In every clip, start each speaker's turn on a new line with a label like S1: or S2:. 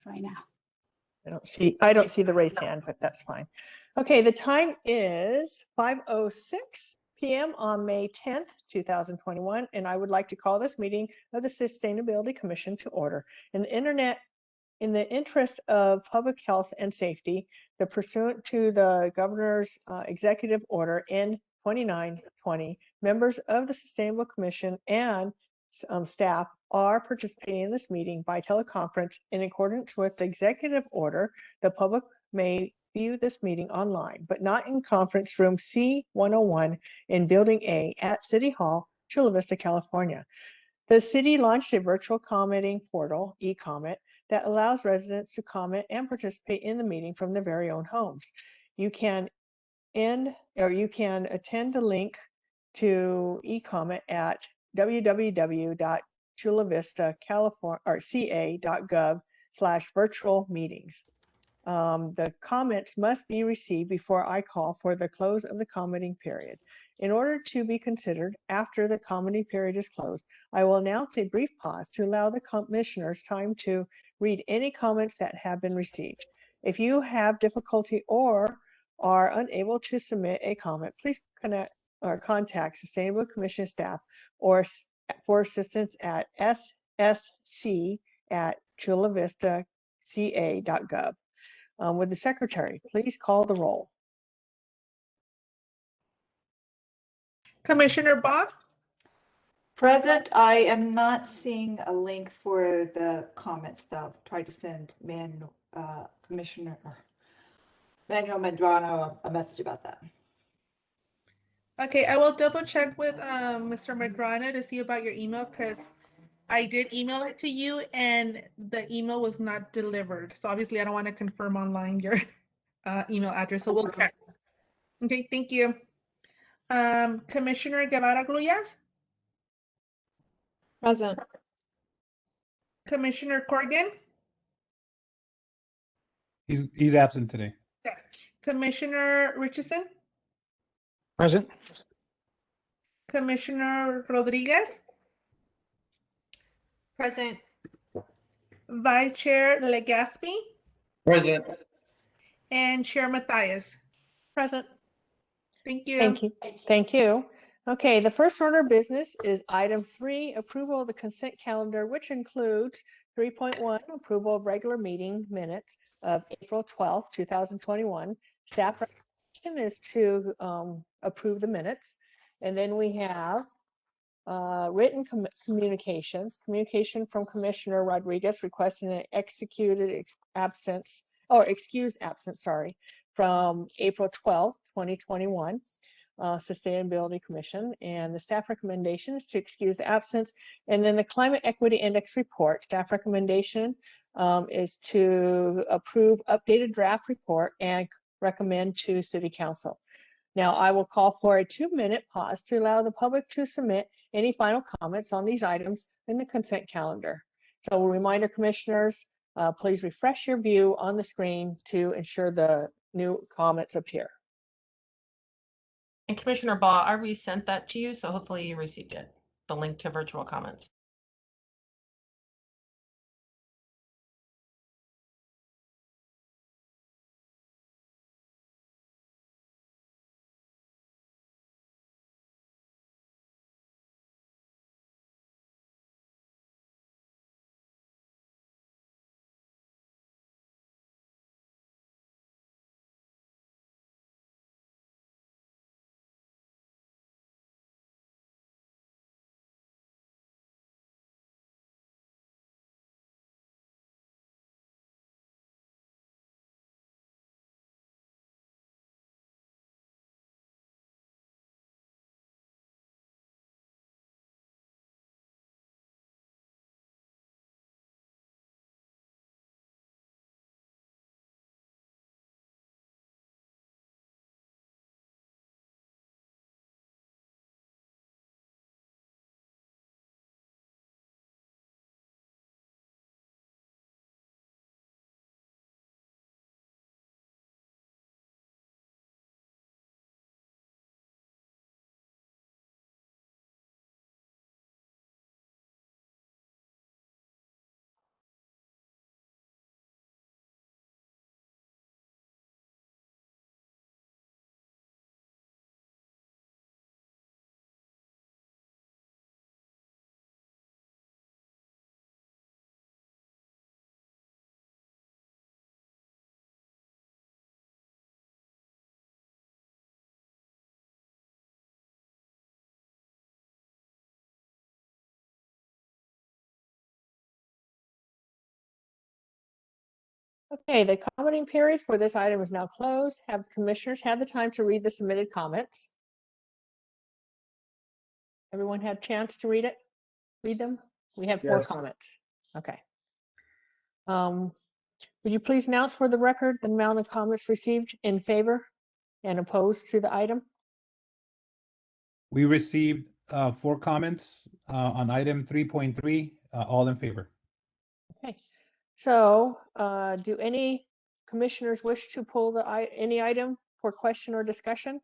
S1: Try now.
S2: I don't see the raised hand, but that's fine. Okay, the time is 5:06 p.m. on May 10th, 2021, and I would like to call this meeting of the Sustainability Commission to order. In the interest of public health and safety, pursuant to the Governor's Executive Order N2920, members of the Sustainable Commission and staff are participating in this meeting by teleconference. In accordance with the Executive Order, the public may view this meeting online, but not in conference room C101 in Building A at City Hall, Chula Vista, California. The city launched a virtual commenting portal, eComment, that allows residents to comment and participate in the meeting from their very own homes. You can attend the link to eComment at www.chulavistacalifornia.ca.gov/virtual-meetings. The comments must be received before I call for the close of the commenting period. In order to be considered after the commenting period is closed, I will announce a brief pause to allow the commissioners time to read any comments that have been received. If you have difficulty or are unable to submit a comment, please contact Sustainable Commission staff or for assistance at ssc@chulavistaca.gov. Would the secretary please call the roll?
S3: Commissioner Boss?
S4: Present. I am not seeing a link for the comments, though. Tried to send Commissioner Manuel Medrano a message about that.
S3: Okay, I will double check with Mr. Medrano to see about your email, because I did email it to you and the email was not delivered. So obviously I don't want to confirm online your email address, so we'll check. Okay, thank you. Commissioner Guevara Gluyas?
S5: Present.
S3: Commissioner Corrigan?
S6: He's absent today.
S3: Yes. Commissioner Richardson?
S6: Present.
S3: Commissioner Rodriguez?
S5: Present.
S3: Vice Chair Legaspi?
S7: Present.
S3: And Chair Matthias?
S2: Present.
S3: Thank you.
S2: Thank you. Thank you. Okay, the first order of business is item 3, approval of the consent calendar, which includes 3.1, approval of regular meeting minutes of April 12th, 2021. Staff recommendation is to approve the minutes. And then we have written communication from Commissioner Rodriguez requesting an excused absence from April 12th, 2021. Sustainability Commission, and the staff recommendation is to excuse the absence. And then the Climate Equity Index report, staff recommendation is to approve updated draft report and recommend to City Council. Now I will call for a 2-minute pause to allow the public to submit any final comments on these items in the consent calendar. So a reminder, commissioners, please refresh your view on the screen to ensure the new comments appear.
S5: And Commissioner Baugh, I resent that to you, so hopefully you received it, the link to virtual comments.
S2: Okay, the commenting period for this item is now closed. Have commissioners had the time to read the submitted comments? Everyone had a chance to read it? Read them? We have 4
S6: Yes.
S2: comments. Okay. Would you please announce for the record the amount of comments received in favor and opposed to the item?
S6: We received 4 comments on item 3.3, all in favor.
S2: Okay. So, do any commissioners wish to pull any item for question or discussion?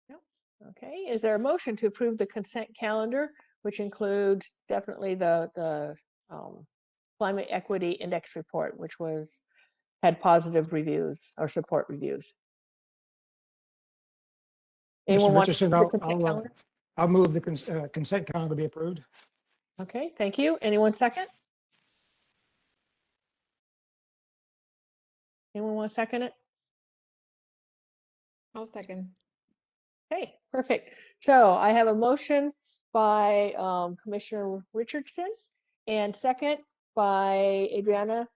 S2: No. Okay. Is there a motion to approve the consent calendar, which includes definitely the climate equity index report, which had positive reviews or support reviews? Anyone
S1: Mr.
S2: want to
S1: Richardson,
S2: approve the consent calendar?
S1: I'll move the consent calendar be approved.
S2: Okay, thank you. Anyone second? Anyone want to second it?
S7: I'll second.
S2: Okay, perfect. So I have a motion by Commissioner Richardson and second by Adriana.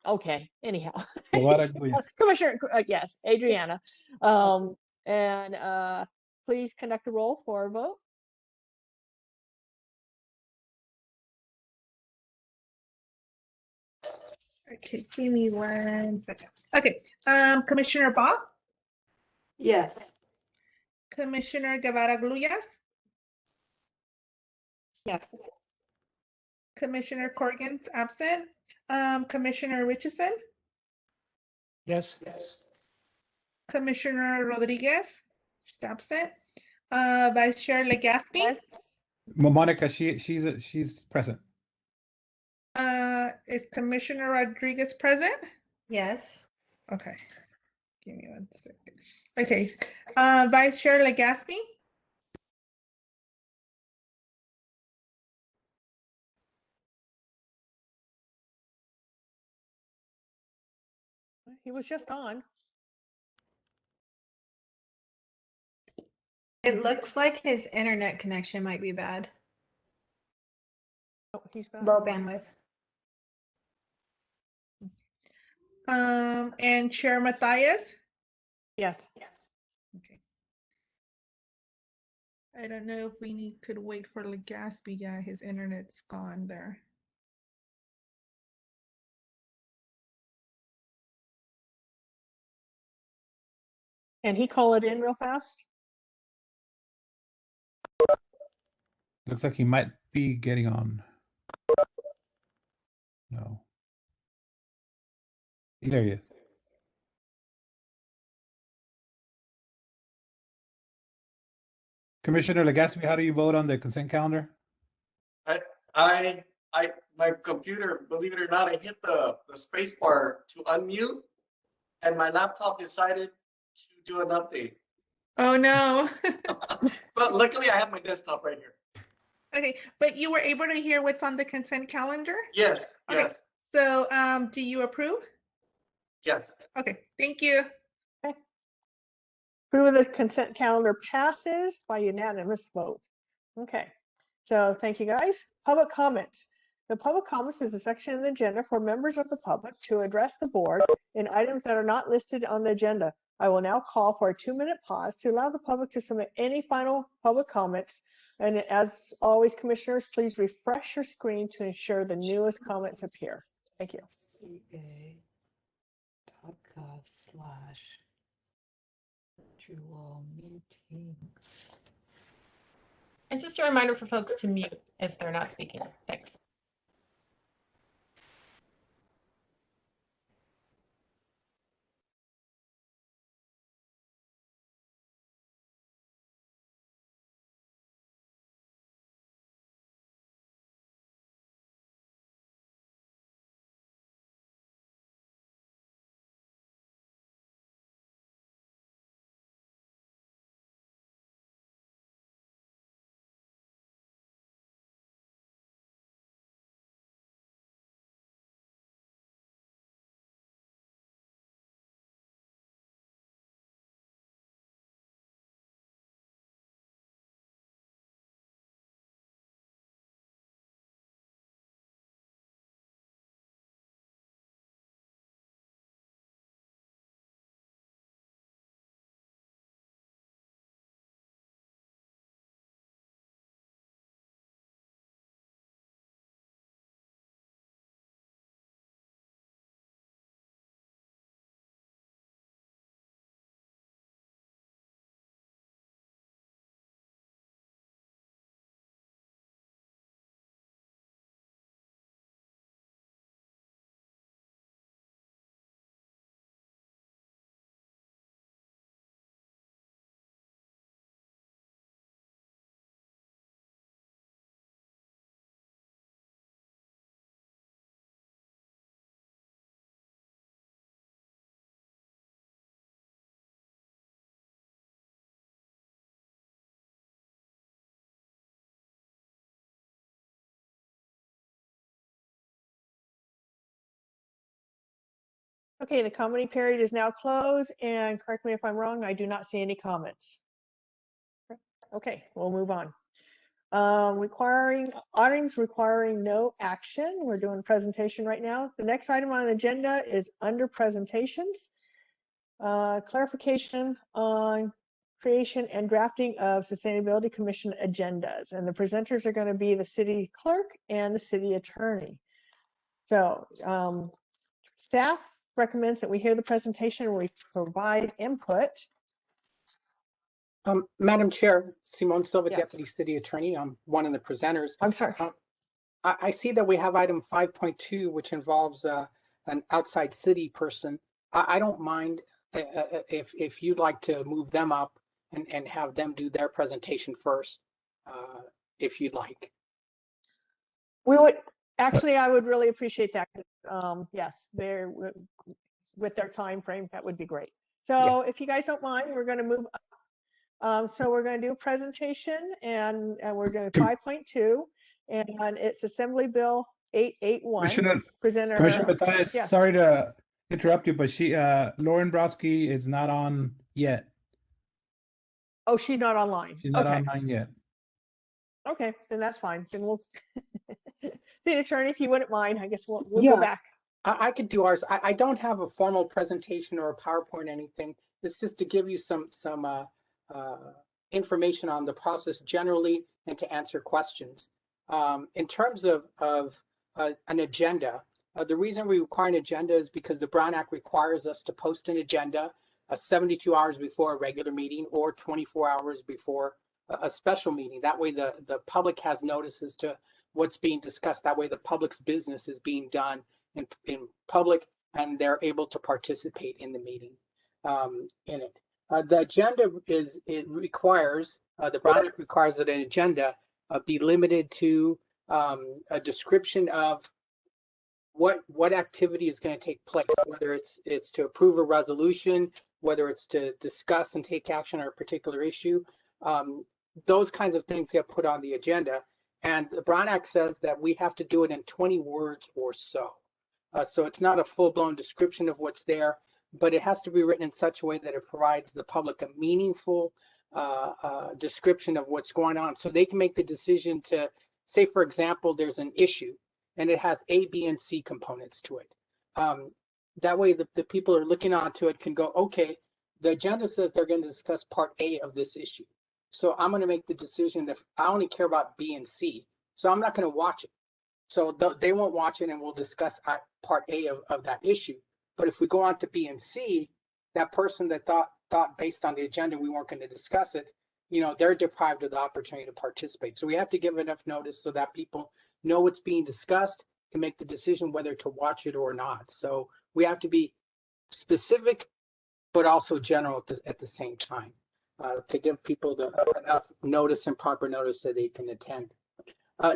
S2: Okay, anyhow. Commissioner, yes, Adriana. And please conduct a roll for a vote.
S3: Okay, give me 1 second. Okay, Commissioner Baugh,
S4: Yes.
S3: Commissioner Guevara Gluyas,
S7: Yes.
S3: Commissioner Corrigan's absent. Commissioner Richardson,
S1: Yes.
S3: Commissioner Rodriguez, she's absent. Vice Chair Legaspi,
S2: Yes.
S6: Monica, she's present.
S3: is Commissioner Rodriguez present?
S7: Yes.
S3: Okay, give me 1 second. Okay, Vice Chair Legaspi,
S2: He was just on.
S7: It looks like his internet connection might be bad.
S2: Oh, he's back.
S7: Low bandwidth.
S3: and Chair Matthias.
S2: Yes.
S3: Okay. I don't know if we could wait for Legaspi. Yeah, his internet's gone there.
S2: And he call it in real fast?
S6: Looks like he might be getting on. No. There he is. Commissioner Legaspi, how do you vote on the consent calendar?
S8: My computer, believe it or not, I hit the space bar to unmute, and my laptop decided to do an update.
S3: Oh no.
S8: But luckily, I have my desktop right here.
S3: Okay, but you were able to hear what's on the consent calendar?
S8: Yes,
S3: Okay.
S8: yes,
S3: So, do you approve?
S8: yes.
S3: Okay, thank you.
S2: Approve the consent calendar passes by unanimous vote. Okay, so thank you guys. Public comments. The public comments is a section of the agenda for members of the public to address the board in items that are not listed on the agenda. I will now call for a 2-minute pause to allow the public to submit any final public comments. And as always, commissioners, please refresh your screen to ensure the newest comments appear. Thank you.
S4: ca.gov/virtual meetings.
S5: And just a reminder for folks to mute if they're not speaking. Thanks.
S2: Okay, the commenting period is now closed, and correct me if I'm wrong, I do not see any comments. Okay, we'll move on. Items requiring no action. We're doing presentation right now. The next item on the agenda is under presentations. Clarification on creation and drafting of Sustainability Commission agendas. And the presenters are going to be the city clerk and the city attorney. So staff recommends that we hear the presentation and we provide input.
S9: Madam Chair, Simone Silva,
S2: Yes.
S9: Deputy City Attorney. I'm one of the presenters.
S2: I'm sorry.
S9: I see that we have item 5.2, which involves an outside city person. I don't mind if you'd like to move them up and have them do their presentation first, if you'd like.
S2: We would, actually, I would really appreciate that. Yes, they're with their time frame, that would be great. So
S9: Yes.
S2: if you guys don't mind, we're going to move up. So we're going to do a presentation and we're doing 5.2 and it's Assembly Bill 881.
S6: Commissioner Matthias,
S2: Yes.
S6: sorry to interrupt you, but Lauren Brodsky is not on yet.
S2: Oh, she's not online.
S6: She's not
S2: Okay.
S6: online yet.
S2: Okay, then that's fine. Then we'll, the attorney, if you wouldn't mind, I guess we'll
S9: Yeah.
S2: go back.
S9: I could do ours. I don't have a formal presentation or a PowerPoint or anything. It's just to give you some information on the process generally and to answer questions. In terms of an agenda, the reason we require an agenda is because the Brown Act requires us to post an agenda 72 hours before a regular meeting or 24 hours before a special meeting. That way the public has notices to what's being discussed. That way the public's business is being done in public and they're able to participate in the meeting in it. The agenda requires, the Brown Act requires that an agenda be limited to a description of what activity is going to take place, whether it's to approve a resolution, whether it's to discuss and take action on a particular issue. Those kinds of things get put on the agenda. And the Brown Act says that we have to do it in 20 words or so. So it's not a full-blown description of what's there, but it has to be written in such a way that it provides the public a meaningful description of what's going on. So they can make the decision to, say, for example, there's an issue and it has A, B, and C components to it. That way the people are looking onto it can go, okay, the agenda says they're going to discuss part A of this issue. So I'm going to make the decision if I only care about B and C. So I'm not going to watch it. So they won't watch it and we'll discuss part A of that issue. But if we go on to B and C, that person that thought based on the agenda we weren't going to discuss it, they're deprived of the opportunity to participate. So we have to give enough notice so that people know what's being discussed to make the decision whether to watch it or not. So we have to be specific, but also general at the same time to give people enough notice and proper notice so they can attend.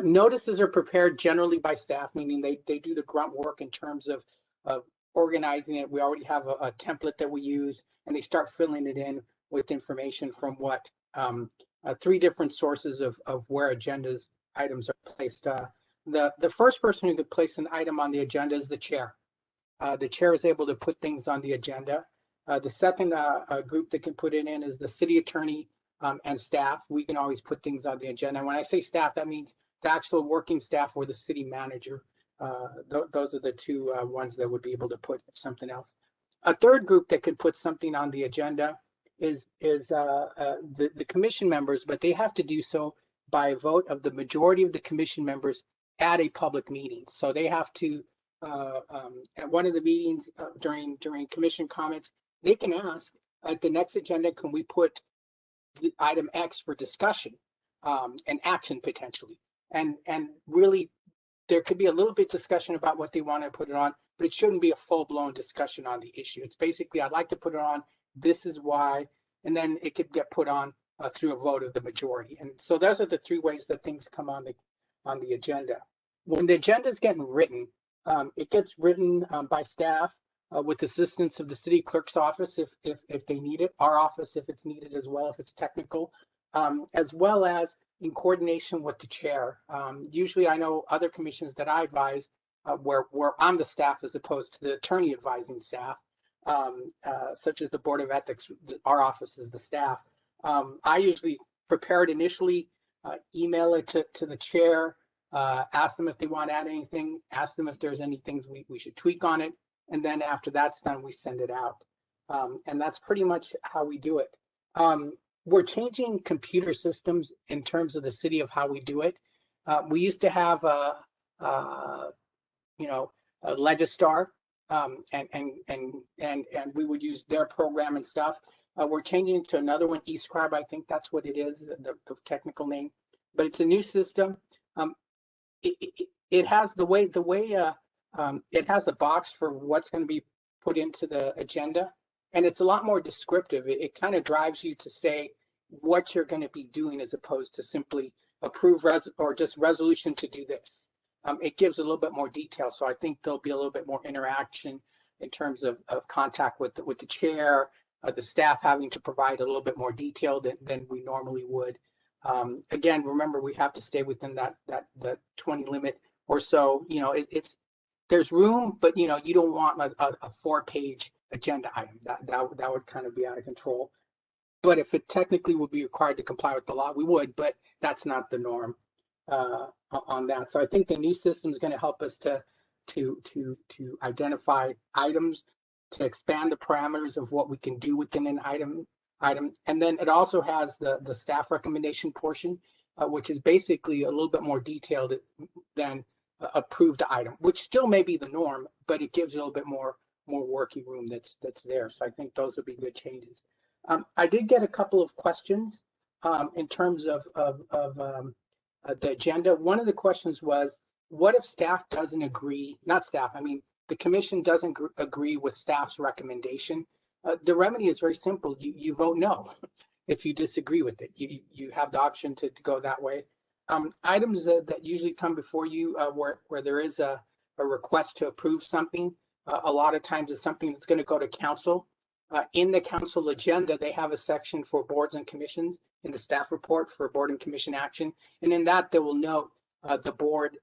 S9: Notices are prepared generally by staff, meaning they do the grunt work in terms of organizing it. We already have a template that we use, and they start filling it in with information from what 3 different sources of where agendas items are placed. The first person who could place an item on the agenda is the chair. The chair is able to put things on the agenda. The second group that can put it in is the city attorney and staff. We can always put things on the agenda. And when I say staff, that means the actual working staff or the city manager. Those are the 2 ones that would be able to put something else. A third group that could put something on the agenda is the commission members, but they have to do so by a vote of the majority of the commission members at a public meeting. So they have to, at one of the meetings during commission comments, they can ask at the next agenda, can we put the item X for discussion and action potentially? And really, there could be a little bit discussion about what they want to put it on, but it shouldn't be a full-blown discussion on the issue. It's basically, I'd like to put it on, this is why, and then it could get put on through a vote of the majority. And so those are the 3 ways that things come on the agenda. When the agenda is getting written, it gets written by staff with assistance of the city clerk's office if they need it, our office if it's needed as well, if it's technical, as well as in coordination with the chair. Usually I know other commissions that I advise, where I'm the staff as opposed to the attorney advising staff, such as the Board of Ethics. Our office is the staff. I usually prepare it initially, email it to the chair, ask them if they want to add anything, ask them if there's any things we should tweak on it, and then after that's done, we send it out. And that's pretty much how we do it. We're changing computer systems in terms of the city of how we do it. We used to have a Legistar, and we would use their program and stuff. We're changing to another one, eScribe, I think that's what it is, the technical name. But it's a new system. It has it has a box for what's going to be put into the agenda, and it's a lot more descriptive. It kind of drives you to say what you're going to be doing as opposed to simply approve or just resolution to do this. It gives a little bit more detail, so I think there'll be a little bit more interaction in terms of contact with the chair, the staff having to provide a little bit more detail than we normally would. Again, remember, we have to stay within the 20 limit or so. There's room, but you don't want a 4-page agenda item. That would kind of be out of control. But if it technically would be required to comply with the law, we would, but that's not the norm on that. So I think the new system is going to help us to identify items, to expand the parameters of what we can do within an item. And then it also has the staff recommendation portion, which is basically a little bit more detailed than approved item, which still may be the norm, but it gives a little bit more working room that's there. So I think those would be good changes. I did get a couple of questions in terms of the agenda. One of the questions was, what if staff doesn't agree, not staff, I mean, the commission doesn't agree with staff's recommendation? The remedy is very simple. You vote no if you disagree with it. You have the option to go that way. Items that usually come before you where there is a request to approve something, a lot of times it's something that's going to go to council. In the council agenda, they have a section for boards and commissions in the staff report for board and commission action. And in that, they will note the board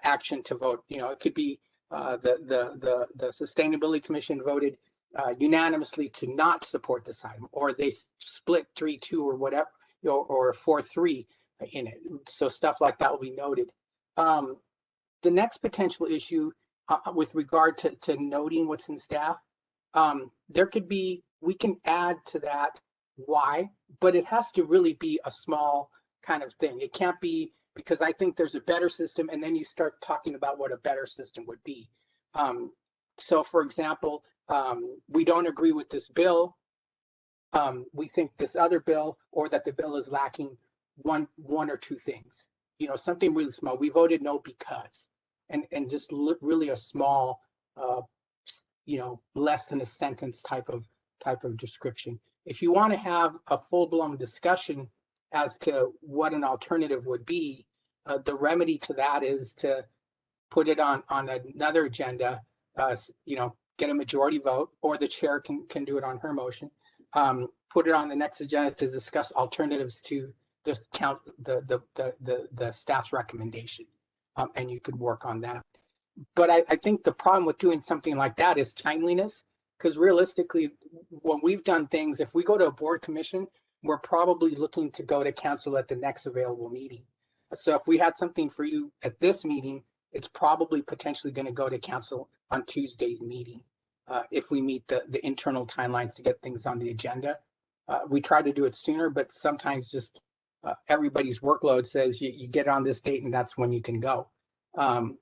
S9: action to vote. It could be the Sustainability Commission voted unanimously to not support this item, or they split 3-2 or whatever, or 4-3 in it. So stuff like that will be noted. The next potential issue with regard to noting what's in staff, we can add to that why, but it has to really be a small kind of thing. It can't be because I think there's a better system, and then you start talking about what a better system would be. So for example, we don't agree with this bill. We think this other bill, or that the bill is lacking one or two things, something really small. We voted no because, and just really a small, less than a sentence type of description. If you want to have a full-blown discussion as to what an alternative would be, the remedy to that is to put it on another agenda, get a majority vote, or the chair can do it on her motion. Put it on the next agenda to discuss alternatives to the staff's recommendation, and you could work on that. But I think the problem with doing something like that is timeliness, because realistically, when we've done things, if we go to a board commission, we're probably looking to go to council at the next available meeting. So if we had something for you at this meeting, it's probably potentially going to go to council on Tuesday's meeting if we meet the internal timelines to get things on the agenda. We try to do it sooner, but sometimes just everybody's workload says you get on this date and that's when you can go.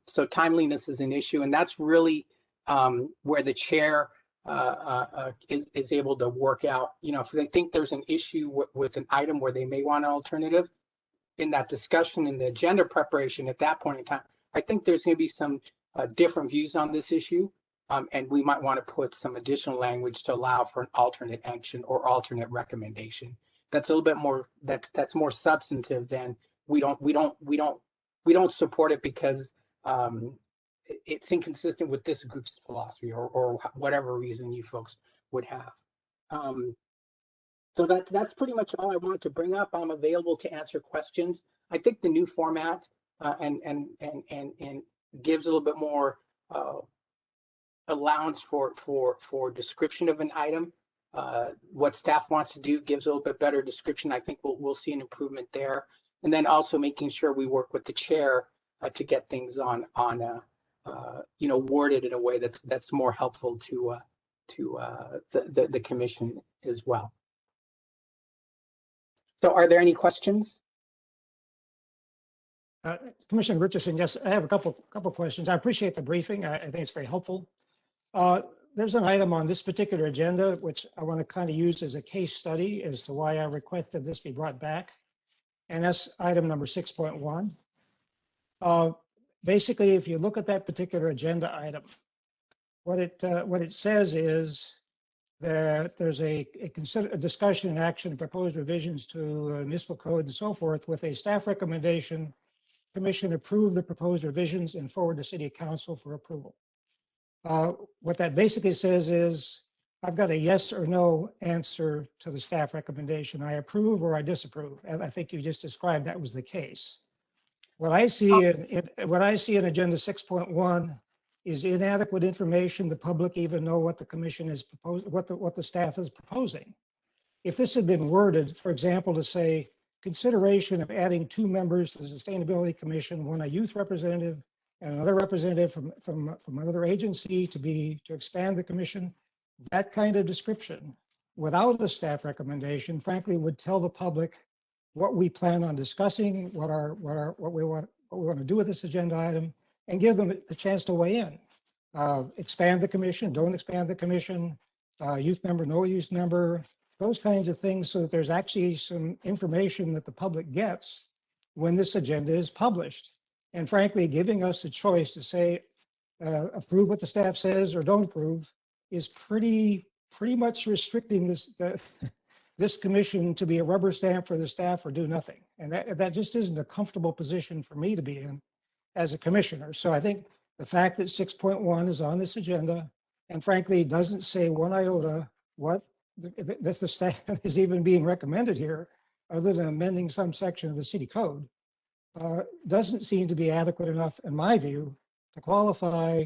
S9: So timeliness is an issue, and that's really where the chair is able to work out. If they think there's an issue with an item where they may want an alternative, in that discussion in the agenda preparation at that point in time, I think there's going to be some different views on this issue, and we might want to put some additional language to allow for an alternate action or alternate recommendation. That's a little bit more. That's more substantive than we don't support it because it's inconsistent with this group's philosophy or whatever reason you folks would have. So that's pretty much all I wanted to bring up. I'm available to answer questions. I think the new format and gives a little bit more allowance for description of an item. What staff wants to do gives a little bit better description. I think we'll see an improvement there. And then also making sure we work with the chair to get things on worded in a way that's more helpful to the commission as well. So are there any questions?
S1: Commissioner Richardson, yes, I have a couple questions. I appreciate the briefing. I think it's very helpful. There's an item on this particular agenda which I want to kind of use as a case study as to why I requested this be brought back. And that's item number 6.1. Basically, if you look at that particular agenda item, what it says is that there's a discussion and action, proposed revisions to municipal code and so forth with a staff recommendation. Commission approve the proposed revisions and forward to City Council for approval. What that basically says is I've got a yes or no answer to the staff recommendation. I approve or I disapprove. And I think you just described that was the case. What I see in Agenda 6.1 is inadequate information. The public even know what the commission is proposed, what the staff is proposing. If this had been worded, for example, to say consideration of adding 2 members to the Sustainability Commission, one a youth representative and another representative from another agency to expand the commission, that kind of description without a staff recommendation, frankly, would tell the public what we plan on discussing, what we want to do with this agenda item, and give them the chance to weigh in. Expand the commission, don't expand the commission, youth member, no youth member, those kinds of things, so that there's actually some information that the public gets when this agenda is published. And frankly, giving us a choice to say, approve what the staff says or don't approve is pretty much restricting this commission to be a rubber stamp for the staff or do nothing. And that just isn't a comfortable position for me to be in as a commissioner. So I think the fact that 6.1 is on this agenda and frankly doesn't say one iota what the staff is even being recommended here, other than amending some section of the city code, doesn't seem to be adequate enough, in my view, to qualify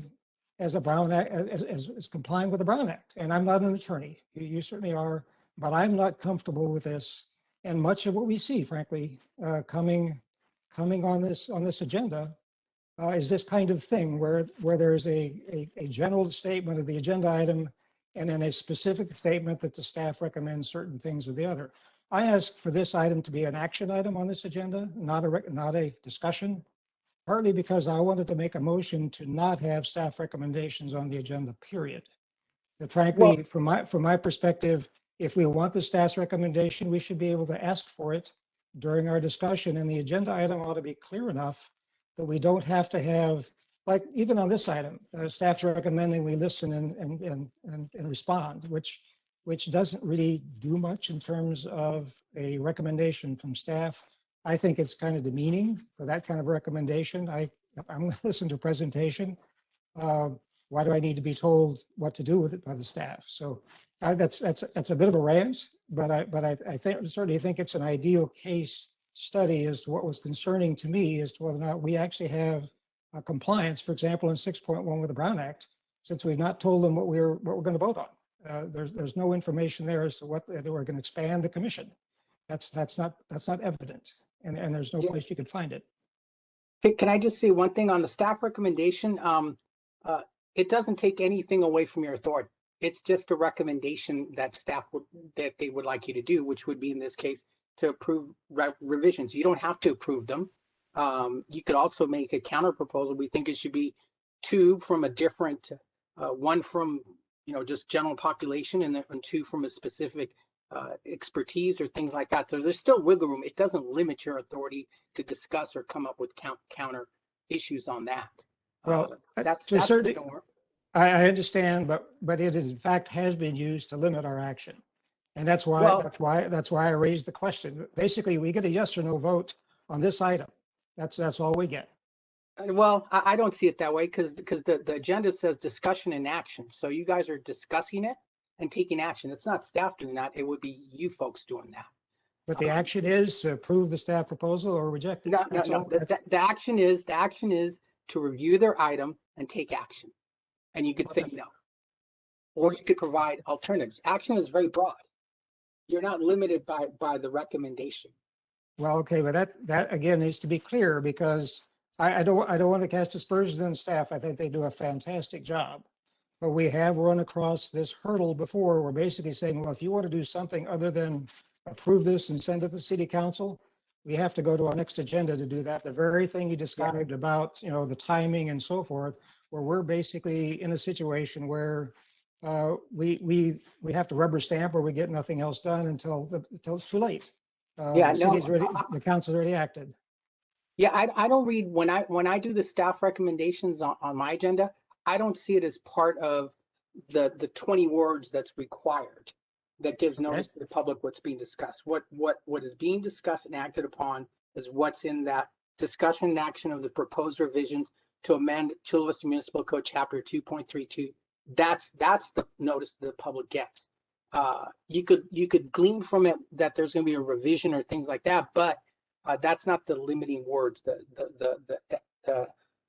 S1: as a Brown Act, as complying with the Brown Act. And I'm not an attorney. You certainly are, but I'm not comfortable with this. And much of what we see, frankly, coming on this agenda is this kind of thing where there's a general statement of the agenda item and then a specific statement that the staff recommends certain things or the other. I asked for this item to be an action item on this agenda, not a discussion, partly because I wanted to make a motion to not have staff recommendations on the agenda, period. That frankly, from my perspective, if we want the staff's recommendation, we should be able to ask for it during our discussion, and the agenda item ought to be clear enough that we don't have to have, like even on this item, staff's recommending we listen and respond, which doesn't really do much in terms of a recommendation from staff. I think it's kind of demeaning for that kind of recommendation. I'm going to listen to a presentation. Why do I need to be told what to do with it by the staff? So that's a bit of a rant, but I certainly think it's an ideal case study as to what was concerning to me as to whether or not we actually have compliance, for example, in 6.1 with the Brown Act, since we've not told them what we're going to vote on. There's no information there as to what they were going to expand the commission. That's not evident, and there's no place you can find it.
S9: Can I just say one thing on the staff recommendation? It doesn't take anything away from your authority. It's just a recommendation that staff that they would like you to do, which would be in this case to approve revisions. You don't have to approve them. You could also make a counter proposal. We think it should be 2 from a different, 1 from just general population, and then 2 from a specific expertise or things like that. So there's still wiggle room. It doesn't limit your authority to discuss or come up with counter issues on that.
S1: Well,
S9: that's
S1: certainly, I understand, but it is in fact has been used to limit our action, and that's why I raised the question. Basically, we get a yes or no vote on this item. That's all we get.
S9: Well, I don't see it that way because the agenda says discussion and action. So you guys are discussing it and taking action. It's not staff doing that. It would be you folks doing that.
S1: But the action is to approve the staff proposal or reject it.
S9: No. The action is to review their item and take action. And you could say no. Or you could provide alternatives. Action is very broad. You're not limited by the recommendation.
S1: Well, okay, but that again needs to be clear, because I don't want to cast aspersions on staff. I think they do a fantastic job. But we have run across this hurdle before. We're basically saying, well, if you want to do something other than approve this and send it to the city council, we have to go to our next agenda to do that. The very thing you described about, the timing and so forth, where we're basically in a situation where we have to rubber stamp, or we get nothing else done until it's too late. The council's already acted.
S9: Yeah, I don't read, when I do the staff recommendations on my agenda, I don't see it as part of the 20 words that's required that gives notice to the public what's being discussed. What is being discussed and acted upon is what's in that discussion and action of the proposed revisions to amend Chula Vista Municipal Code Chapter 2.32. That's the notice the public gets. You could glean from it that there's going to be a revision or things like that, but that's not the limiting words.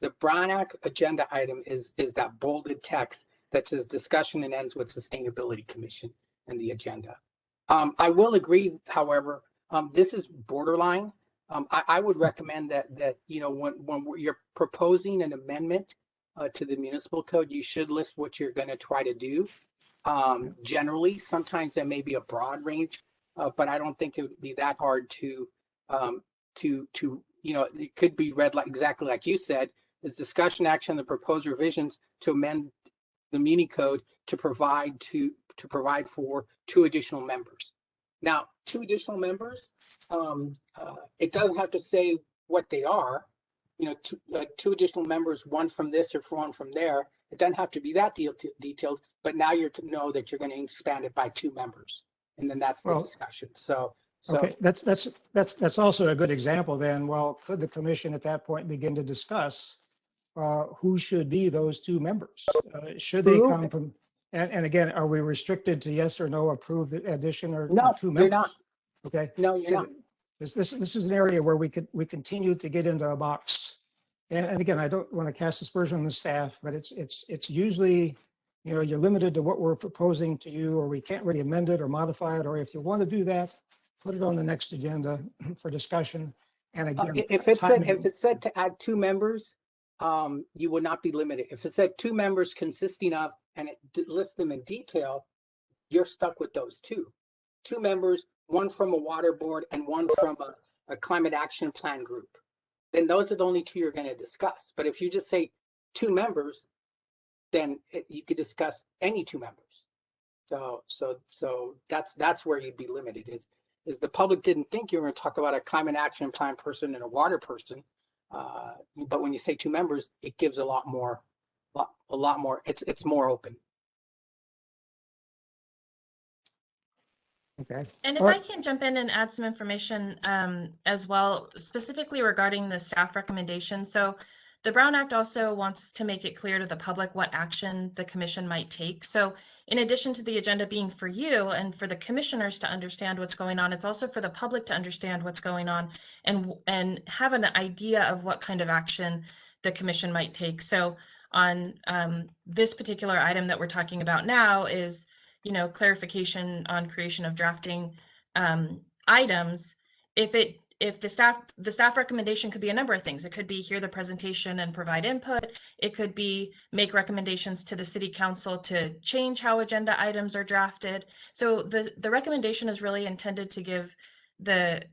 S9: The Brown Act agenda item is that bolded text that says discussion and ends with Sustainability Commission and the agenda. I will agree, however, this is borderline. I would recommend that when you're proposing an amendment to the municipal code, you should list what you're going to try to do. Generally, sometimes there may be a broad range, but I don't think it would be that hard to it could be read like exactly like you said, is discussion action the proposed revisions to amend the Muni Code to provide for 2 additional members. Now, 2 additional members, it doesn't have to say what they are. 2 additional members, one from this or one from there. It doesn't have to be that detailed, but now you're to know that you're going to expand it by 2 members, and then that's the discussion. So
S1: okay, that's also a good example then. Well, could the commission at that point begin to discuss who should be those 2 members? Should they come from, and again, are we restricted to yes or no approve the addition or 2 members?
S9: You're not.
S1: Okay.
S9: No, you're not.
S1: This is an area where we continue to get into a box. And again, I don't want to cast aspersion on the staff, but it's usually, you're limited to what we're proposing to you, or we can't really amend it or modify it, or if you want to do that, put it on the next agenda for discussion. And again,
S9: if it said to add 2 members, you would not be limited. If it said 2 members consisting of, and it lists them in detail, you're stuck with those 2 members, one from a water board and one from a climate action plan group. Then those are the only 2 you're going to discuss. But if you just say 2 members, then you could discuss any 2 members. So that's where you'd be limited. Is the public didn't think you were going to talk about a climate action plan person and a water person, but when you say 2 members, it gives a lot more. It's more open.
S1: okay.
S10: And if I can jump in and add some information as well, specifically regarding the staff recommendation. So the Brown Act also wants to make it clear to the public what action the commission might take. So in addition to the agenda being for you and for the commissioners to understand what's going on, it's also for the public to understand what's going on and have an idea of what kind of action the commission might take. So on this particular item that we're talking about now is, clarification on creation of drafting items. If the staff recommendation could be a number of things. It could be hear the presentation and provide input. It could be make recommendations to the city council to change how agenda items are drafted. So the recommendation is really intended to give the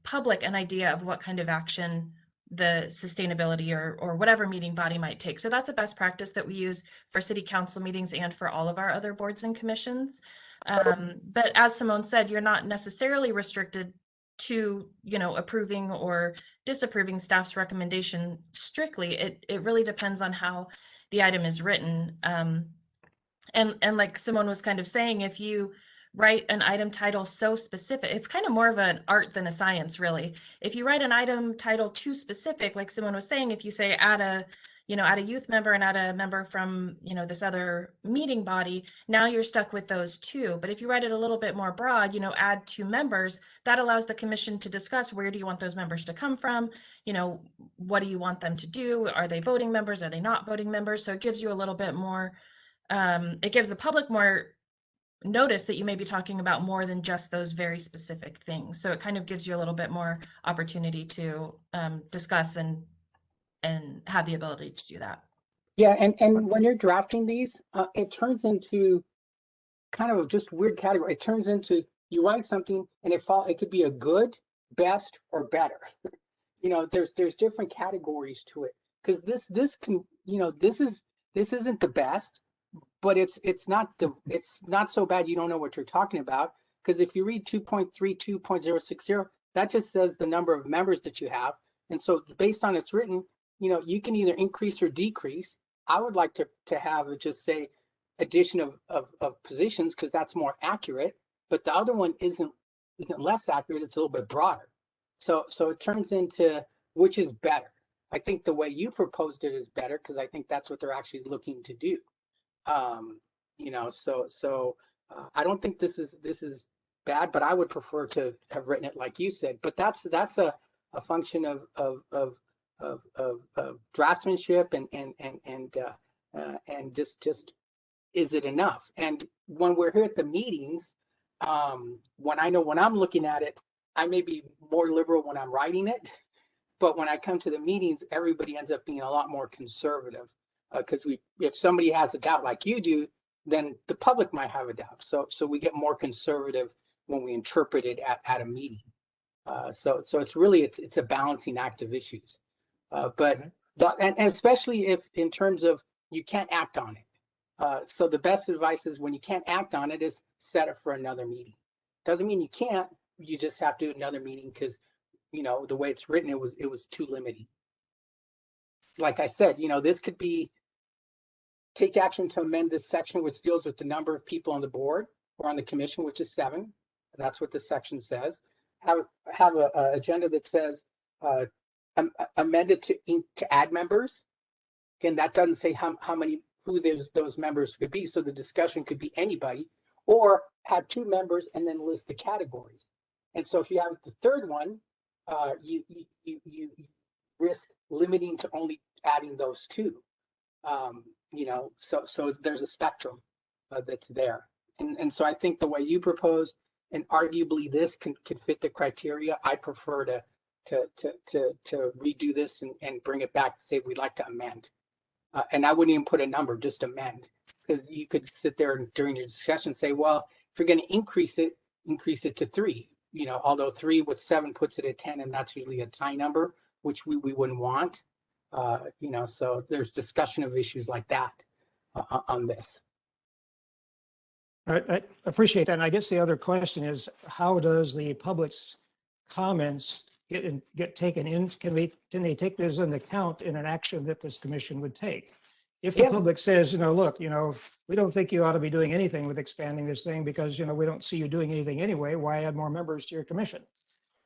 S10: public an idea of what kind of action the sustainability or whatever meeting body might take. So that's a best practice that we use for city council meetings and for all of our other boards and commissions. But as Simone said, you're not necessarily restricted to, approving or disapproving staff's recommendation strictly. It really depends on how the item is written. And like Simone was kind of saying, if you write an item title so specific, it's kind of more of an art than a science, really. If you write an item title too specific, like Simone was saying, if you say add a add a youth member and add a member from, this other meeting body, now you're stuck with those two. But if you write it a little bit more broad, add 2 members, that allows the commission to discuss where do you want those members to come from? What do you want them to do? Are they voting members? Are they not voting members? So it gives you a little bit more, it gives the public more notice that you may be talking about more than just those very specific things. So it kind of gives you a little bit more opportunity to discuss and have the ability to do that.
S9: Yeah, and when you're drafting these, it turns into kind of just weird category. It turns into you write something and it could be a good, best, or better. There's different categories to it because this can this isn't the best, but it's not so bad you don't know what you're talking about, because if you read 2.32.060, that just says the number of members that you have, and so based on it's written, you can either increase or decrease. I would like to have it just say addition of positions, because that's more accurate, but the other one isn't less accurate, it's a little bit broader. So it turns into which is better. I think the way you proposed it is better, because I think that's what they're actually looking to do. I don't think this is bad, but I would prefer to have written it like you said. But that's a function of draftsmanship and just is it enough? And when we're here at the meetings, when I'm looking at it, I may be more liberal when I'm writing it, but when I come to the meetings, everybody ends up being a lot more conservative. Because if somebody has a doubt like you do, then the public might have a doubt. So we get more conservative when we interpret it at a meeting. So it's really it's a balancing act of issues. And especially if in terms of you can't act on it. So the best advice is when you can't act on it is set it for another meeting. Doesn't mean you can't. You just have to do another meeting because the way it's written, it was too limiting. Like I said, this could be take action to amend this section, which deals with the number of people on the board or on the commission, which is 7. That's what this section says. Have a agenda that says amended to add members. Again, that doesn't say who those members could be. So the discussion could be anybody, or have 2 members and then list the categories. And so if you have the third one, you risk limiting to only adding those 2. So there's a spectrum that's there. And so I think the way you propose, and arguably this can fit the criteria. I prefer to redo this and bring it back to say we'd like to amend. And I wouldn't even put a number, just amend, because you could sit there and during your discussion say, well, if you're going to increase it to 3. Although 3 with 7 puts it at 10, and that's usually a tie number, which we wouldn't want. So there's discussion of issues like that on this.
S1: I appreciate that. And I guess the other question is, how does the public's comments get taken in? Can they take those into account in an action that this commission would take? If the public says, look, we don't think you ought to be doing anything with expanding this thing because, we don't see you doing anything anyway, why add more members to your commission?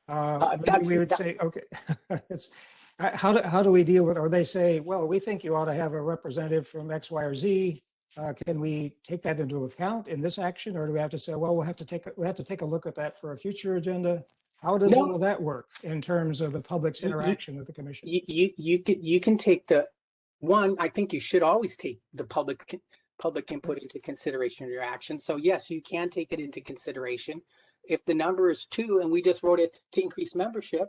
S1: We would say, okay, how do we deal with, or they say, well, we think you ought to have a representative from X, Y, or Z. Can we take that into account in this action, or do we have to say, well, we have to take a look at that for a future agenda? How does all of that work in terms of the public's interaction with the commission?
S9: You can take the one. I think you should always take the public input into consideration in your action. So yes, you can take it into consideration. If the number is 2 and we just wrote it to increase membership,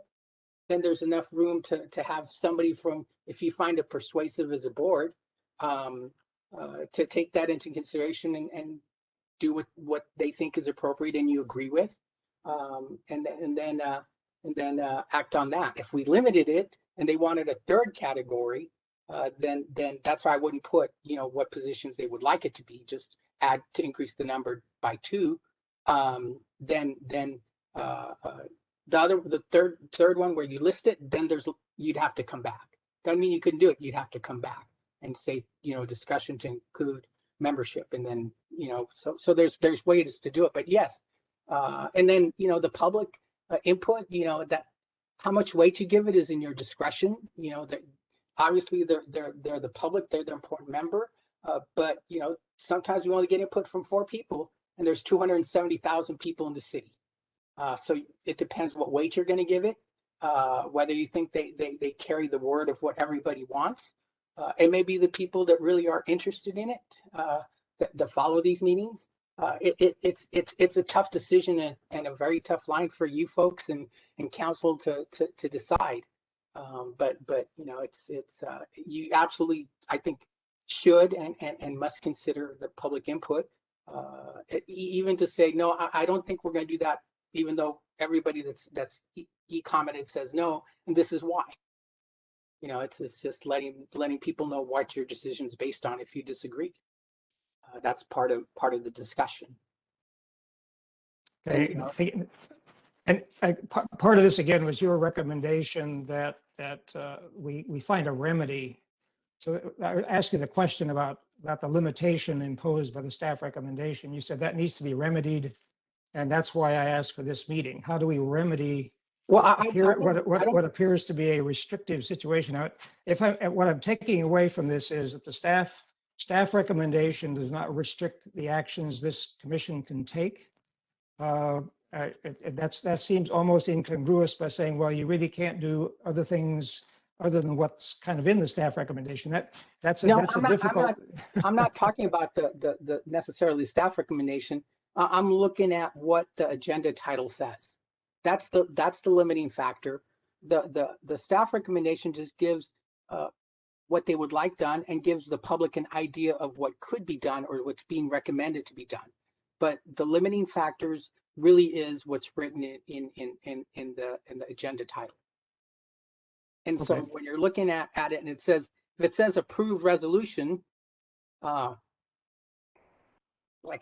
S9: then there's enough room to have somebody from, if you find it persuasive as a board, to take that into consideration and do what they think is appropriate and you agree with, and then act on that. If we limited it and they wanted a 3rd category, then that's why I wouldn't put what positions they would like it to be. Just add to increase the number by 2. Then the third one where you list it, then you'd have to come back. Doesn't mean you couldn't do it. You'd have to come back and say, discussion to include membership, and then, so there's ways to do it. But yes, and then the public input, that how much weight you give it is in your discretion. That Obviously, they're the public, they're the important member, but you know, sometimes we only get input from 4 people, and there's 270,000 people in the city. So it depends what weight you're going to give it, whether you think they carry the word of what everybody wants. It may be the people that really are interested in it that follow these meetings. It's a tough decision and a very tough line for you folks and council to decide. But you know, it's you absolutely, I think, should and must consider the public input. Even to say no, I don't think we're going to do that, even though everybody that's commented says no, and this is why. You know, it's just letting people know what your decision is based on if you disagree. That's part of the discussion.
S1: Okay.
S9: You know,
S1: And part of this again was your recommendation that we find a remedy. So I asked you the question about the limitation imposed by the staff recommendation. You said that needs to be remedied, and that's why I asked for this meeting. How do we remedy
S9: well,
S1: what appears to be a restrictive situation? Now, what I'm taking away from this is that the staff recommendation does not restrict the actions this commission can take. That seems almost incongruous by saying, well, you really can't do other things other than what's kind of in the staff recommendation. That's a difficult.
S9: I'm not talking about the necessarily staff recommendation. I'm looking at what the agenda title says. That's the limiting factor. The staff recommendation just gives what they would like done and gives the public an idea of what could be done or what's being recommended to be done. But the limiting factors really is what's written in the agenda title. And so when you're looking at it and it says, if it says approve resolution, like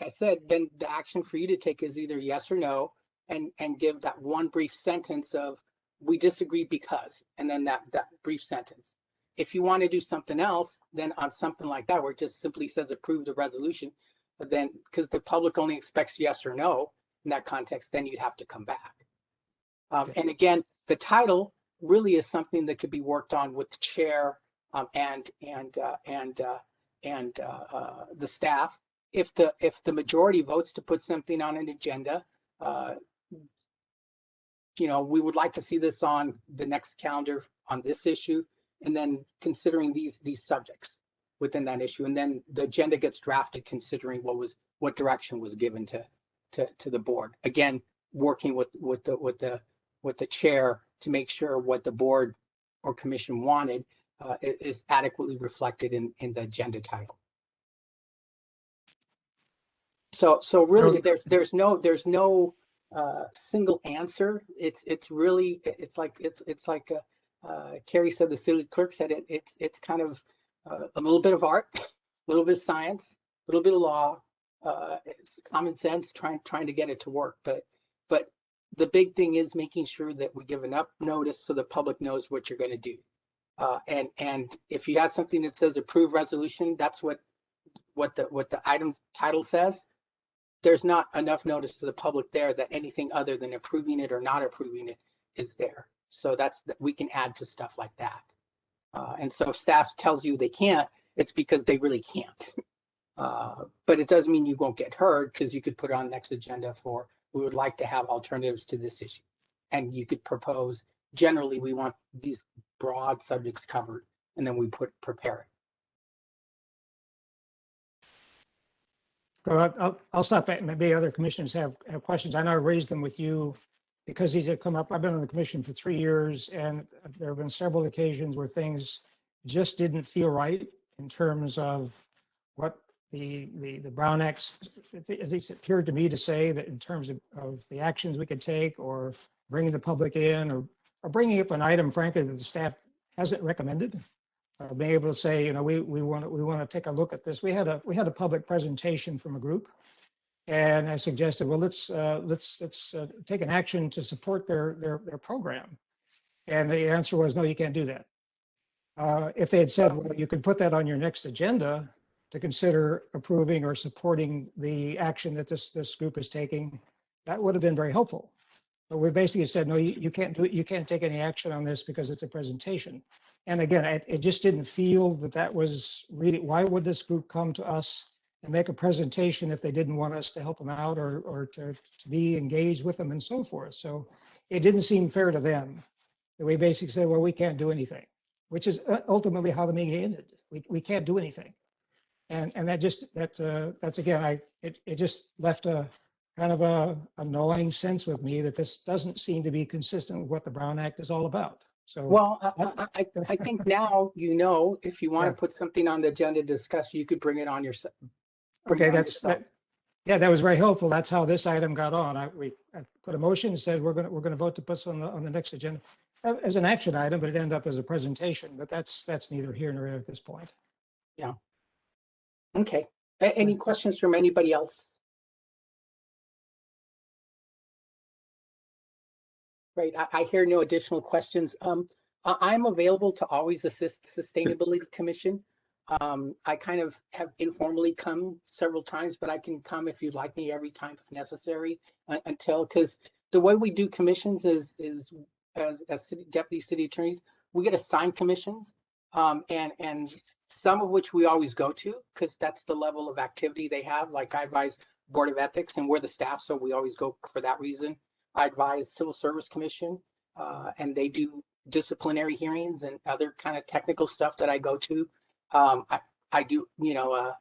S9: I said, then the action for you to take is either yes or no, and give that one brief sentence of we disagree because, and then that brief sentence. If you want to do something else, then on something like that, where it just simply says approve the resolution, but then because the public only expects yes or no in that context, then you'd have to come back. And again, the title really is something that could be worked on with the chair and the staff. If the majority votes to put something on an agenda, you know, we would like to see this on the next calendar on this issue, and then considering these subjects within that issue, and then the agenda gets drafted considering what direction was given to the board. Again, working with the chair to make sure what the board or commission wanted is adequately reflected in the agenda title. So really, there's no single answer. It's really like Carrie said, the city clerk said it's kind of a little bit of art, a little bit of science, a little bit of law. It's common sense, trying to get it to work. But the big thing is making sure that we give enough notice so the public knows what you're going to do. And if you have something that says approve resolution, that's what the item title says. There's not enough notice to the public there that anything other than approving it or not approving it is there. So we can add to stuff like that. And so if staff tells you they can't, it's because they really can't. But it doesn't mean you won't get heard, because you could put it on next agenda for, we would like to have alternatives to this issue. And you could propose, generally, we want these broad subjects covered, and then we prepare it.
S1: Well, I'll stop at, maybe other commissioners have questions. I know I raised them with you because these have come up. I've been on the commission for 3 years, and there have been several occasions where things just didn't feel right in terms of what the Brown Act, at least it appeared to me to say that in terms of the actions we could take, or bringing the public in, or bringing up an item, frankly, that the staff hasn't recommended. Being able to say, you know, we want to take a look at this. We had a public presentation from a group, and I suggested, well, let's take an action to support their program. And the answer was, no, you can't do that. If they had said, well, you could put that on your next agenda to consider approving or supporting the action that this group is taking, that would have been very helpful. But we basically said, no, you can't do it. You can't take any action on this because it's a presentation. And again, it just didn't feel that that was really, why would this group come to us and make a presentation if they didn't want us to help them out or to be engaged with them and so forth. So it didn't seem fair to them. That we basically said, well, we can't do anything, which is ultimately how the meeting ended. We can't do anything. And that's again, it just left a kind of a gnawing sense with me that this doesn't seem to be consistent with what the Brown Act is all about. So
S9: Well, I think now, you know, if you want
S1: Yeah.
S9: to put something on the agenda to discuss, you could bring it on yourself.
S1: okay, yeah, that was very helpful. That's how this item got on. I put a motion and said we're gonna vote to put on the next agenda as an action item, but it ended up as a presentation. But that's neither here nor there at this point.
S9: Okay. Any questions from anybody else? Great. I hear no additional questions. I'm available to always assist the Sustainability Commission. I kind of have informally come several times, but I can come if you'd like me every time if necessary until, because the way we do commissions is as deputy city attorneys, we get assigned commissions, and some of which we always go to because that's the level of activity they have. Like I advise Board of Ethics and we're the staff, so we always go for that reason. I advise Civil Service Commission, and they do disciplinary hearings and other kind of technical stuff that I go to. I do, you know,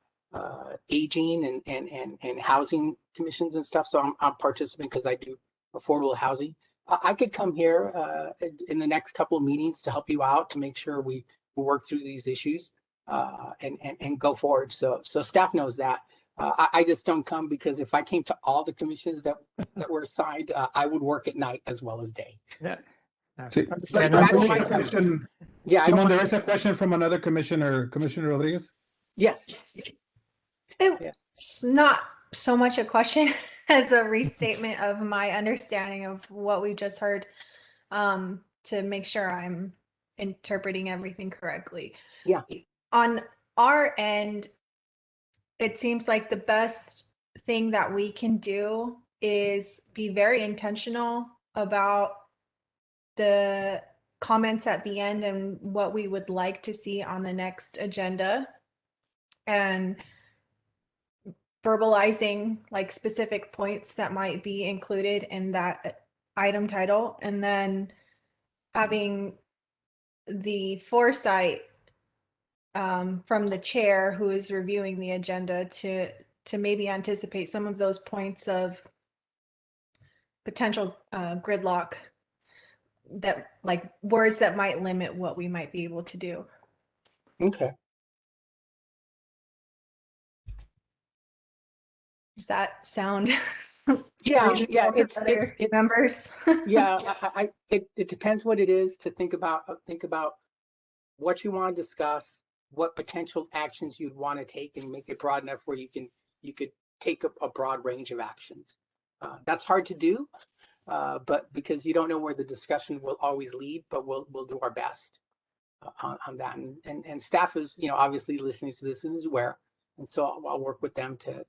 S9: aging and housing commissions and stuff. So I'm participating because I do affordable housing. I could come here in the next couple of meetings to help you out to make sure we work through these issues and go forward. So staff knows that. I just don't come because if I came to all the commissions that were assigned, I would work at night as well as day.
S1: Yeah.
S6: So,
S1: Yeah,
S9: no,
S6: there is
S9: I
S6: a
S9: don't-
S6: question,
S9: Yeah,
S6: Simon, there is a question from another commissioner, Commissioner Rodriguez.
S9: yes.
S7: It's not so much a question as a restatement of my understanding of what we just heard, to make sure I'm interpreting everything correctly.
S9: Yeah.
S7: On our end, it seems like the best thing that we can do is be very intentional about the comments at the end and what we would like to see on the next agenda, and verbalizing like specific points that might be included in that item title, and then having the foresight from the chair who is reviewing the agenda to maybe anticipate some of those points of potential gridlock, that like words that might limit what we might be able to do.
S9: Okay.
S7: Does that sound
S9: Yeah,
S7: reasonable to other
S9: it's
S7: members?
S9: yeah. It depends what it is to think about. Think about what you want to discuss, what potential actions you'd want to take, and make it broad enough where you could take a broad range of actions. That's hard to do, but because you don't know where the discussion will always lead, but we'll do our best on that. And staff is, you know, obviously listening to this and is aware, and so I'll work with them to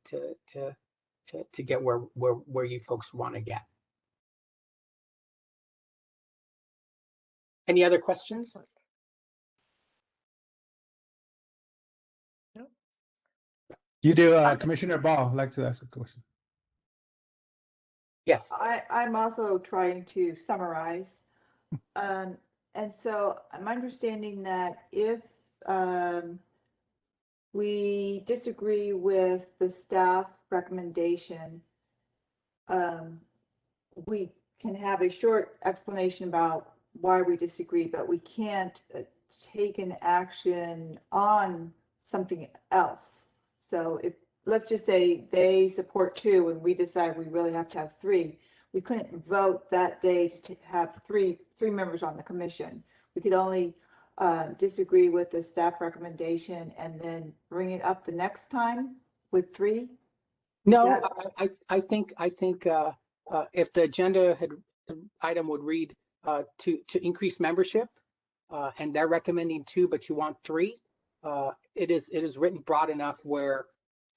S9: get where you folks want to get. Any other questions?
S6: You do, Commissioner Ball, I'd like to ask a question.
S9: Yes.
S4: I'm also trying to summarize. And so I'm understanding that if we disagree with the staff recommendation, we can have a short explanation about why we disagree, but we can't take an action on something else. So if, let's just say they support 2 and we decide we really have to have 3, we couldn't vote that day to have three members on the commission. We could only disagree with the staff recommendation and then bring it up the next time with 3.
S9: No, I think if the agenda item would read to increase membership, and they're recommending 2, but you want 3, it is written broad enough where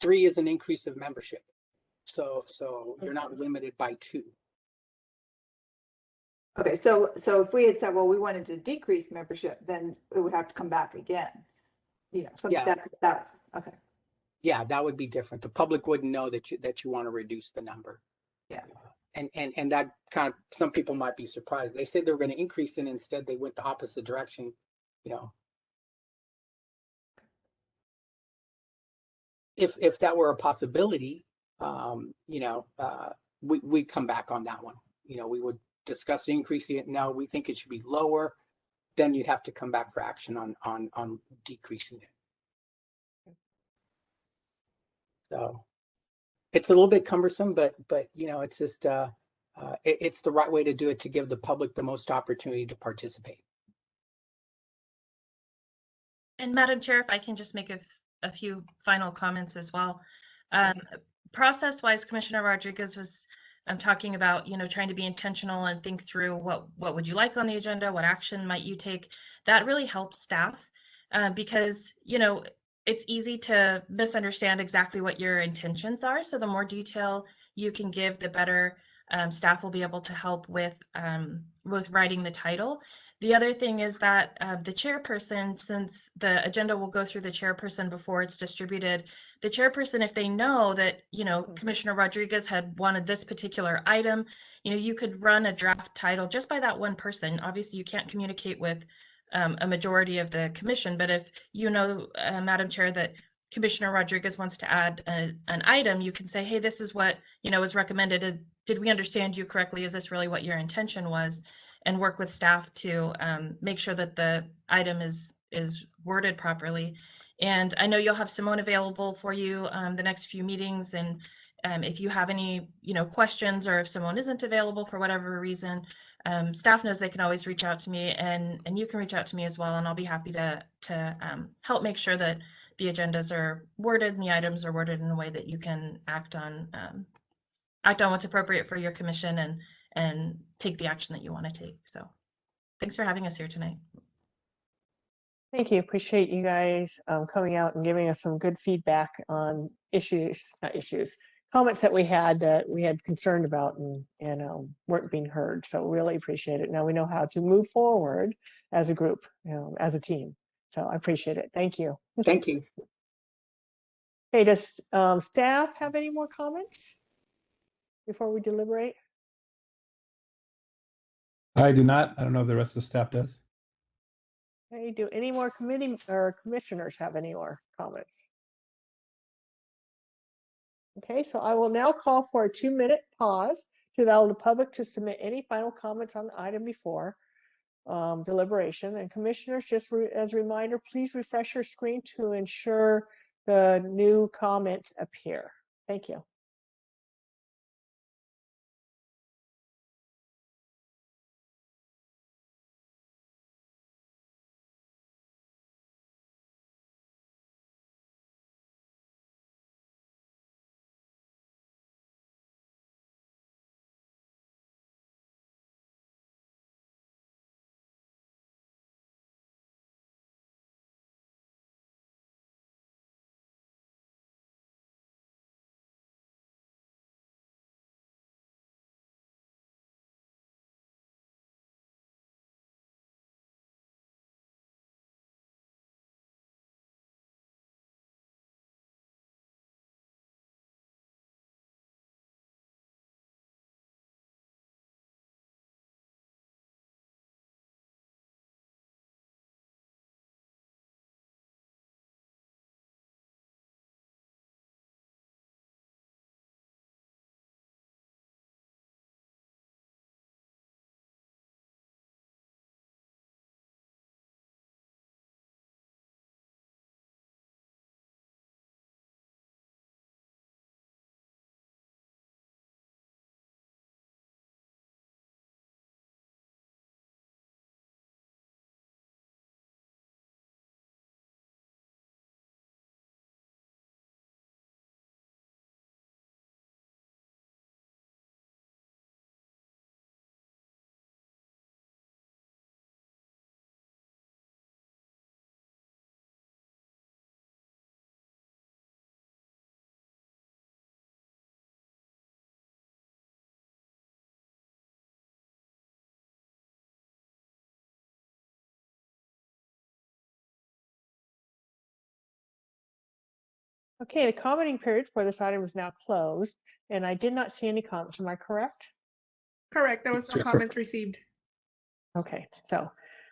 S9: 3 is an increase of membership. So you're not limited by 2.
S4: Okay, so if we had said, well, we wanted to decrease membership, then it would have to come back again. You know, so
S9: Yeah.
S4: that's, okay,
S9: Yeah, that would be different. The public wouldn't know that you want to reduce the number.
S4: yeah.
S9: And that kind of, some people might be surprised. They said they were going to increase it, instead they went the opposite direction, you know. If that were a possibility, you know, we'd come back on that one. You know, we would discuss increasing it. No, we think it should be lower. Then you'd have to come back for action on decreasing it. So it's a little bit cumbersome, but you know, it's just it's the right way to do it, to give the public the most opportunity to participate.
S10: And Madam Chair, if I can just make a few final comments as well. Process-wise, Commissioner Rodriguez was talking about, you know, trying to be intentional and think through what would you like on the agenda, what action might you take. That really helps staff because, you know, it's easy to misunderstand exactly what your intentions are. So the more detail you can give, the better staff will be able to help with writing the title. The other thing is that the chairperson, since the agenda will go through the chairperson before it's distributed, the chairperson, if they know that, you know, Commissioner Rodriguez had wanted this particular item, you know, you could run a draft title just by that one person. Obviously, you can't communicate with a majority of the commission, but if you know, Madam Chair, that Commissioner Rodriguez wants to add an item, you can say, hey, this is what, you know, was recommended. Did we understand you correctly? Is this really what your intention was? And work with staff to make sure that the item is worded properly. And I know you'll have Simone available for you the next few meetings. And if you have any, you know, questions, or if Simone isn't available for whatever reason, staff knows they can always reach out to me, and you can reach out to me as well. And I'll be happy to help make sure that the agendas are worded and the items are worded in a way that you can act on what's appropriate for your commission and take the action that you want to take. So thanks for having us here tonight.
S2: Thank you. Appreciate you guys coming out and giving us some good feedback on comments that we had concerned about and weren't being heard. So really appreciate it. Now we know how to move forward as a group, you know, as a team. So I appreciate it. Thank you.
S9: Thank you.
S2: Hey, does staff have any more comments before we deliberate?
S6: I do not. I don't know if the rest of the staff does.
S2: Hey, do any more committee or commissioners have any more comments? Okay, so I will now call for a 2-minute pause to allow the public to submit any final comments on the item before deliberation. And commissioners, just as a reminder, please refresh your screen to ensure the new comments appear. Thank you. Okay, the commenting period for this item is now closed, and I did not see any comments. Am I correct?
S3: Correct. There was no
S6: Yes, sir.
S3: comments received.
S2: Okay, so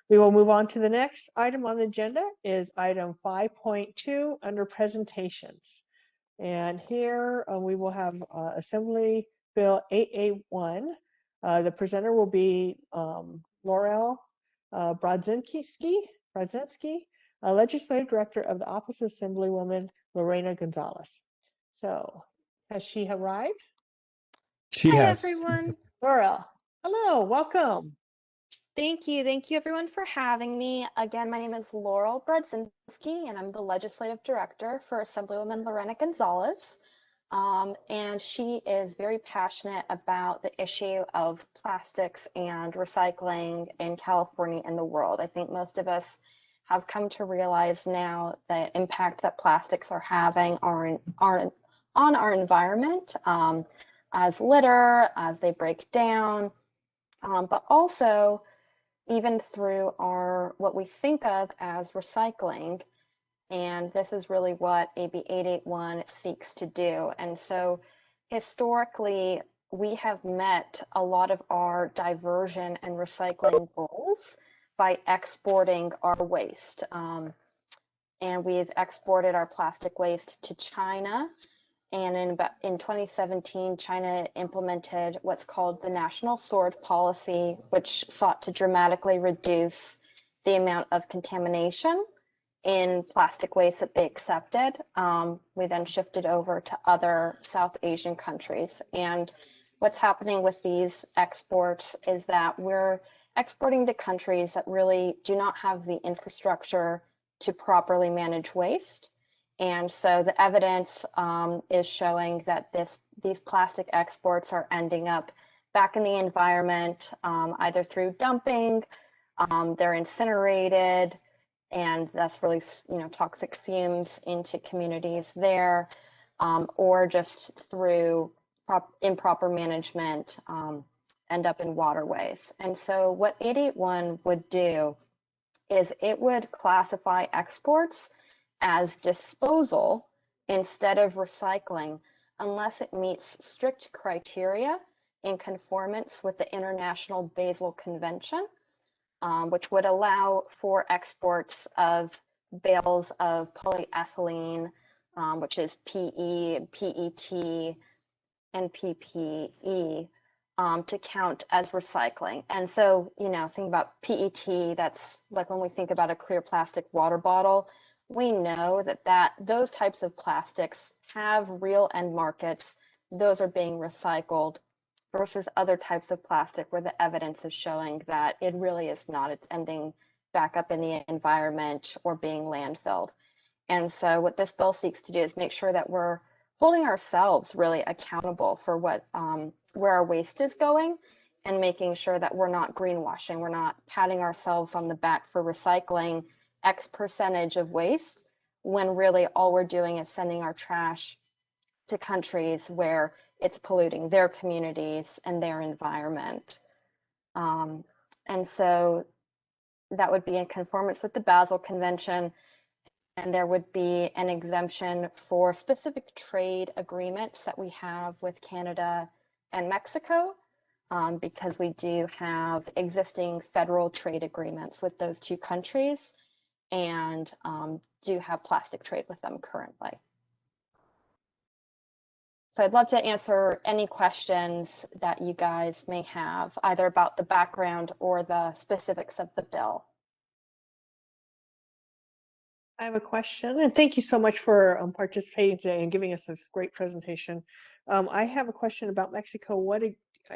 S2: we will move on to the next item on the agenda is item 5.2 under presentations. And here we will have Assembly Bill 881. The presenter will be Laurel Brodzinski, Legislative Director of the Office of Assemblywoman Lorena Gonzalez. So has she arrived?
S6: She
S11: Hi,
S6: has.
S11: everyone.
S2: Laurel, hello, welcome.
S11: Thank you. Thank you, everyone, for having me. Again, my name is Laurel Brodzinski, and I'm the Legislative Director for Assemblywoman Lorena Gonzalez. And she is very passionate about the issue of plastics and recycling in California and the world. I think most of us have come to realize now the impact that plastics are having on our environment, as litter, as they break down, but also even through what we think of as recycling. And this is really what AB 881 seeks to do. And so historically, we have met a lot of our diversion and recycling goals by exporting our waste. And we've exported our plastic waste to China. And in 2017, China implemented what's called the National Sword Policy, which sought to dramatically reduce the amount of contamination in plastic waste that they accepted. We then shifted over to other South Asian countries. And what's happening with these exports is that we're exporting to countries that really do not have the infrastructure to properly manage waste. And so the evidence is showing that these plastic exports are ending up back in the environment, either through dumping, they're incinerated, and that's really, toxic fumes into communities there, or just through improper management, end up in waterways. And so what 881 would do is it would classify exports as disposal instead of recycling, unless it meets strict criteria in conformance with the International Basel Convention, which would allow for exports of bales of polyethylene, which is PE, PET, and PPE, to count as recycling. And so, think about PET, that's like when we think about a clear plastic water bottle, we know that those types of plastics have real end markets. Those are being recycled versus other types of plastic where the evidence is showing that it really is not. It's ending back up in the environment or being landfilled. And so what this bill seeks to do is make sure that we're holding ourselves really accountable for where our waste is going, and making sure that we're not greenwashing. We're not patting ourselves on the back for recycling X percentage of waste, when really all we're doing is sending our trash to countries where it's polluting their communities and their environment. And so that would be in conformance with the Basel Convention, and there would be an exemption for specific trade agreements that we have with Canada and Mexico, because we do have existing federal trade agreements with those two countries, and do have plastic trade with them currently. So I'd love to answer any questions that you guys may have, either about the background or the specifics of the bill.
S2: I have a question, and thank you so much for participating today and giving us this great presentation. I have a question about Mexico.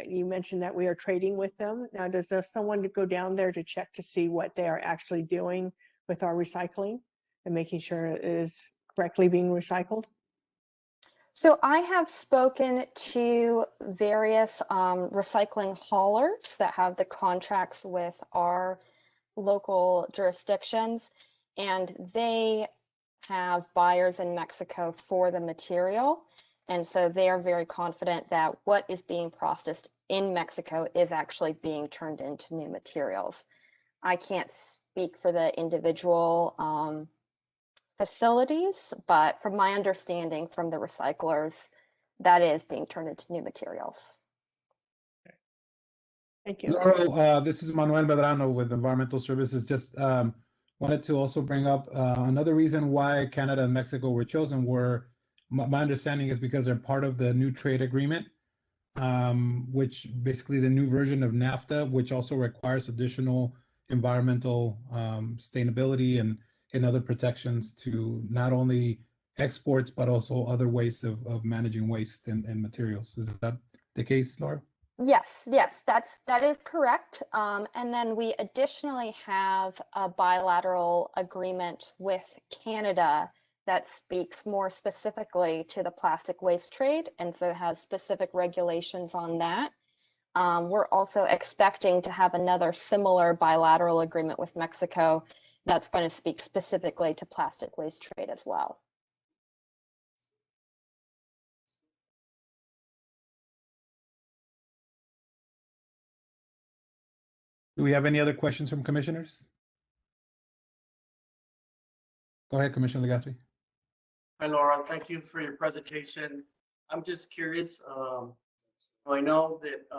S2: You mentioned that we are trading with them. Now, does someone go down there to check to see what they are actually doing with our recycling and making sure it is correctly being recycled?
S11: So I have spoken to various recycling haulers that have the contracts with our local jurisdictions, and they have buyers in Mexico for the material. And so they are very confident that what is being processed in Mexico is actually being turned into new materials. I can't speak for the individual facilities, but from my understanding from the recyclers, that is being turned into new materials.
S2: Thank you.
S6: Laurel, this is Manuel Medrano with Environmental Services. Just wanted to also bring up another reason why Canada and Mexico were chosen were, my understanding is because they're part of the new trade agreement, which basically the new version of NAFTA, which also requires additional environmental sustainability and other protections to not only exports, but also other ways of managing waste and materials. Is that the case, Laura?
S11: Yes, that is correct. And then we additionally have a bilateral agreement with Canada that speaks more specifically to the plastic waste trade, and so has specific regulations on that. We're also expecting to have another similar bilateral agreement with Mexico that's going to speak specifically to plastic waste trade as well.
S6: Do we have any other questions from commissioners? Go ahead, Commissioner Legaspi.
S8: Hi, Laura. Thank you for your presentation. I'm just curious. I know that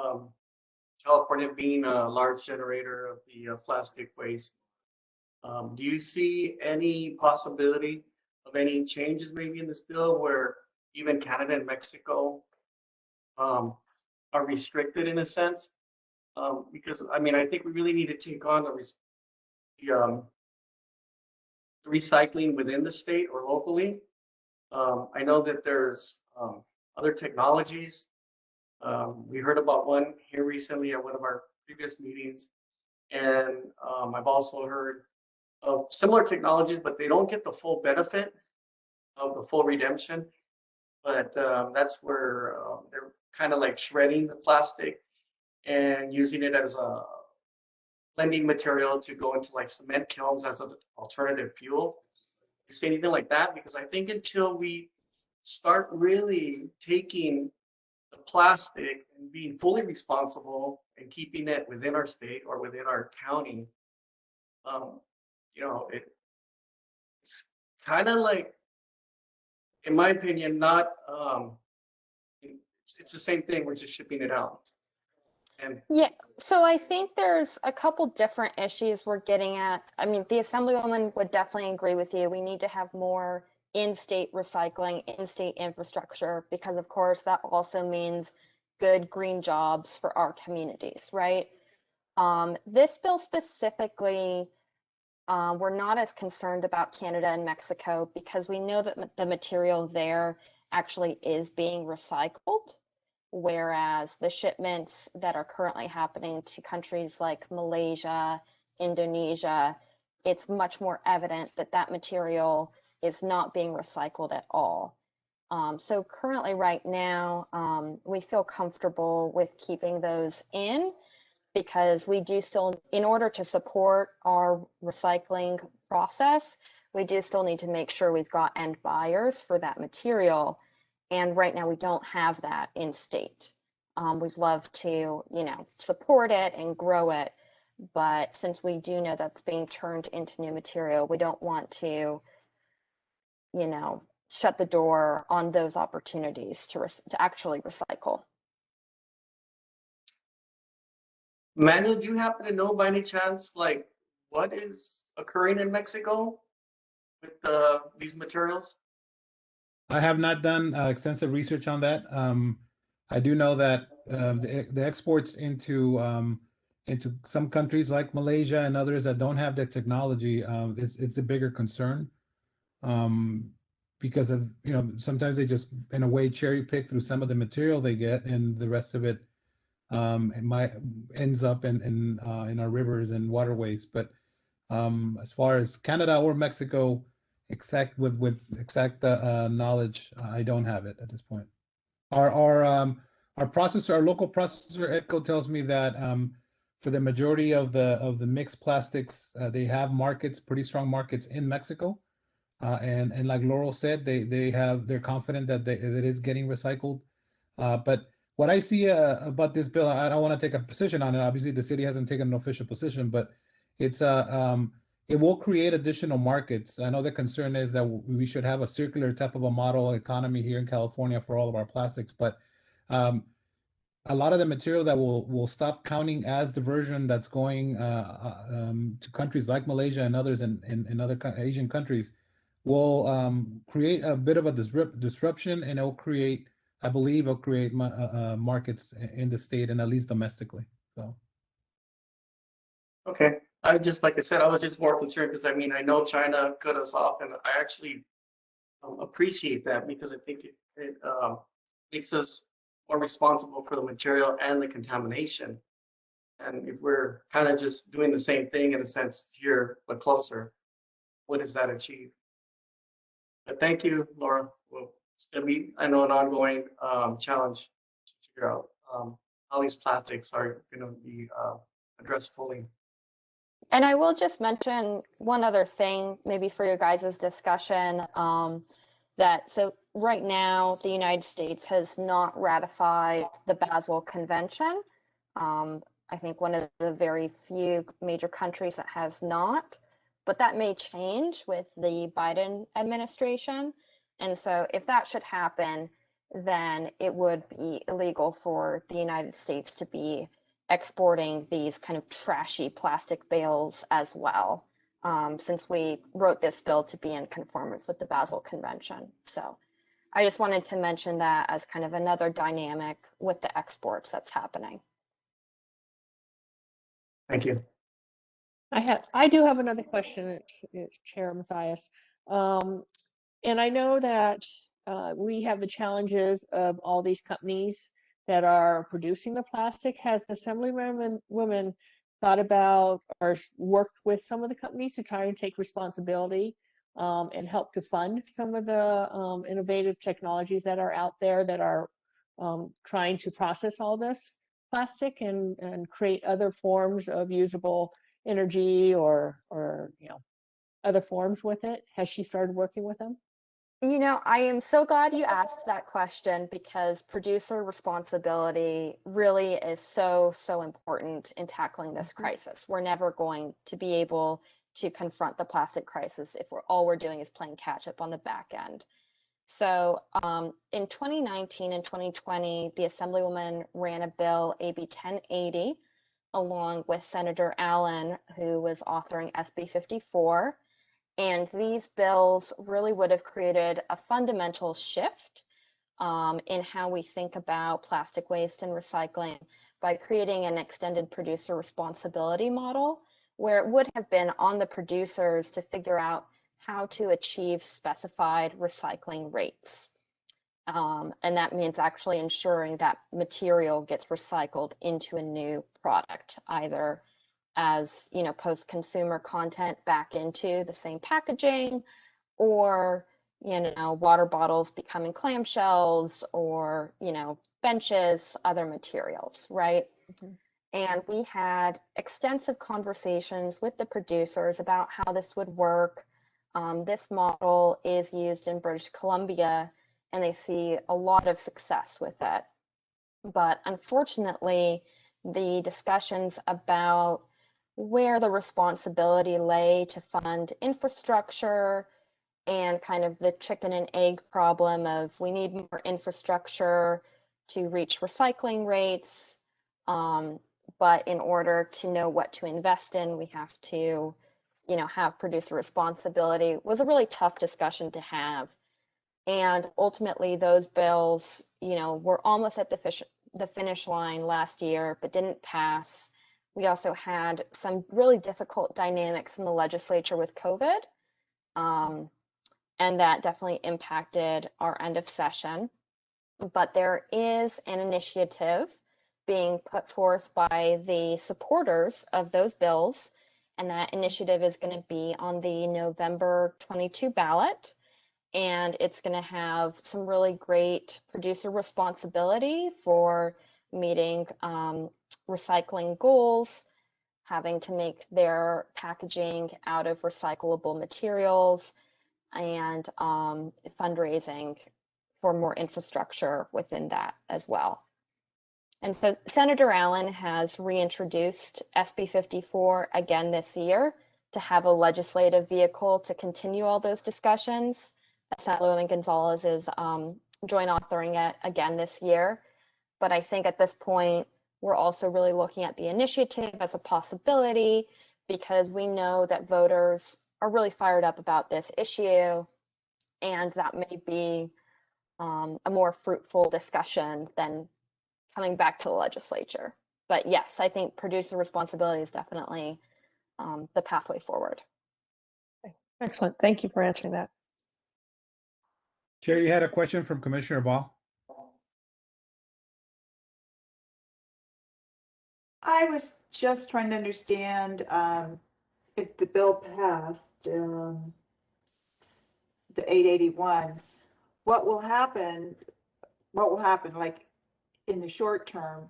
S8: California being a large generator of the plastic waste, do you see any possibility of any changes maybe in this bill where even Canada and Mexico are restricted in a sense? Because I mean, I think we really need to take on the recycling within the state or locally. I know that there's other technologies. We heard about one here recently at one of our previous meetings, and I've also heard of similar technologies, but they don't get the full benefit of the full redemption. But that's where they're kind of like shredding the plastic and using it as a blending material to go into like cement kilns as an alternative fuel. You say anything like that? Because I think until we start really taking the plastic and being fully responsible and keeping it within our state or within our county, you know, it's kind of like, in my opinion, not, it's the same thing, we're just shipping it out. And
S11: Yeah, so I think there's a couple different issues we're getting at. I mean, the Assemblywoman would definitely agree with you. We need to have more in-state recycling, in-state infrastructure, because of course that also means good green jobs for our communities, right? This bill specifically, we're not as concerned about Canada and Mexico because we know that the material there actually is being recycled. Whereas the shipments that are currently happening to countries like Malaysia, Indonesia, it's much more evident that that material is not being recycled at all. So currently right now, we feel comfortable with keeping those in because we do still, in order to support our recycling process, we do still need to make sure we've got end buyers for that material. And right now we don't have that in state. We'd love to, you know, support it and grow it. But since we do know that's being turned into new material, we don't want to, you know, shut the door on those opportunities to actually recycle.
S8: Manuel, do you happen to know by any chance, like, what is occurring in Mexico with these materials?
S6: I have not done extensive research on that. I do know that the exports into some countries like Malaysia and others that don't have the technology, it's a bigger concern because of, you know, sometimes they just in a way cherry pick through some of the material they get, and the rest of it ends up in our rivers and waterways. But as far as Canada or Mexico, exact knowledge, I don't have it at this point. Our processor, our local processor, EDCO, tells me that for the majority of the mixed plastics, they have markets, pretty strong markets in Mexico, and like Laurel said, they're confident that it is getting recycled. But what I see about this bill, I don't want to take a position on it. Obviously, the city hasn't taken an official position, but it's it will create additional markets. I know the concern is that we should have a circular type of a model economy here in California for all of our plastics, but a lot of the material that will stop counting as diversion that's going to countries like Malaysia and others in other Asian countries will create a bit of a disruption, and it'll create, I believe, it'll create markets in the state and at least domestically. So.
S8: Okay, I just, like I said, I was just more concerned because I mean, I know China cut us off, and I actually appreciate that because I think it makes us more responsible for the material and the contamination. And if we're kind of just doing the same thing in a sense here, but closer, what does that achieve? But thank you, Laura. Well, it's gonna be, I know, an ongoing challenge to figure out how these plastics are gonna be addressed fully.
S11: And I will just mention one other thing, maybe for your guys' discussion, that so right now the United States has not ratified the Basel Convention. I think one of the very few major countries that has not, but that may change with the Biden administration. And so if that should happen, then it would be illegal for the United States to be exporting these kind of trashy plastic bales as well, since we wrote this bill to be in conformance with the Basel Convention. So I just wanted to mention that as kind of another dynamic with the exports that's happening.
S8: Thank you.
S2: I do have another question, it's Chair Mathias. And I know that we have the challenges of all these companies that are producing the plastic. Has the Assemblywoman thought about or worked with some of the companies to try and take responsibility and help to fund some of the innovative technologies that are out there that are trying to process all this plastic and create other forms of usable energy or other forms with it? Has she started working with them?
S11: You know, I am so glad you asked that question because producer responsibility really is so important in tackling this crisis. We're never going to be able to confront the plastic crisis if all we're doing is playing catch up on the back end. So in 2019 and 2020, the Assemblywoman ran a bill, AB 1080, along with Senator Allen, who was authoring SB 54. And these bills really would have created a fundamental shift in how we think about plastic waste and recycling by creating an extended producer responsibility model, where it would have been on the producers to figure out how to achieve specified recycling rates. And that means actually ensuring that material gets recycled into a new product, either as, you know, post-consumer content back into the same packaging, or, you know, water bottles becoming clamshells, or, you know, benches, other materials, right? Mm-hmm. And we had extensive conversations with the producers about how this would work. This model is used in British Columbia, and they see a lot of success with it. But unfortunately, the discussions about where the responsibility lay to fund infrastructure and kind of the chicken and egg problem of we need more infrastructure to reach recycling rates. But in order to know what to invest in, we have to, you know, have producer responsibility, was a really tough discussion to have. And ultimately those bills, you know, were almost at the finish line last year, but didn't pass. We also had some really difficult dynamics in the legislature with COVID. And that definitely impacted our end of session. But there is an initiative being put forth by the supporters of those bills. And that initiative is going to be on the November 22 ballot. And it's going to have some really great producer responsibility for meeting recycling goals, having to make their packaging out of recyclable materials, and fundraising for more infrastructure within that as well. And so Senator Allen has reintroduced SB 54 again this year to have a legislative vehicle to continue all those discussions. Assemblywoman Gonzalez is joint authoring it again this year. But I think at this point, we're also really looking at the initiative as a possibility because we know that voters are really fired up about this issue, and that may be a more fruitful discussion than coming back to the legislature. But yes, I think producer responsibility is definitely the pathway forward.
S2: Excellent. Thank you for answering that.
S6: Chair, you had a question from Commissioner Ball.
S4: I was just trying to understand if the bill passed, the 881, what will happen, like in the short term?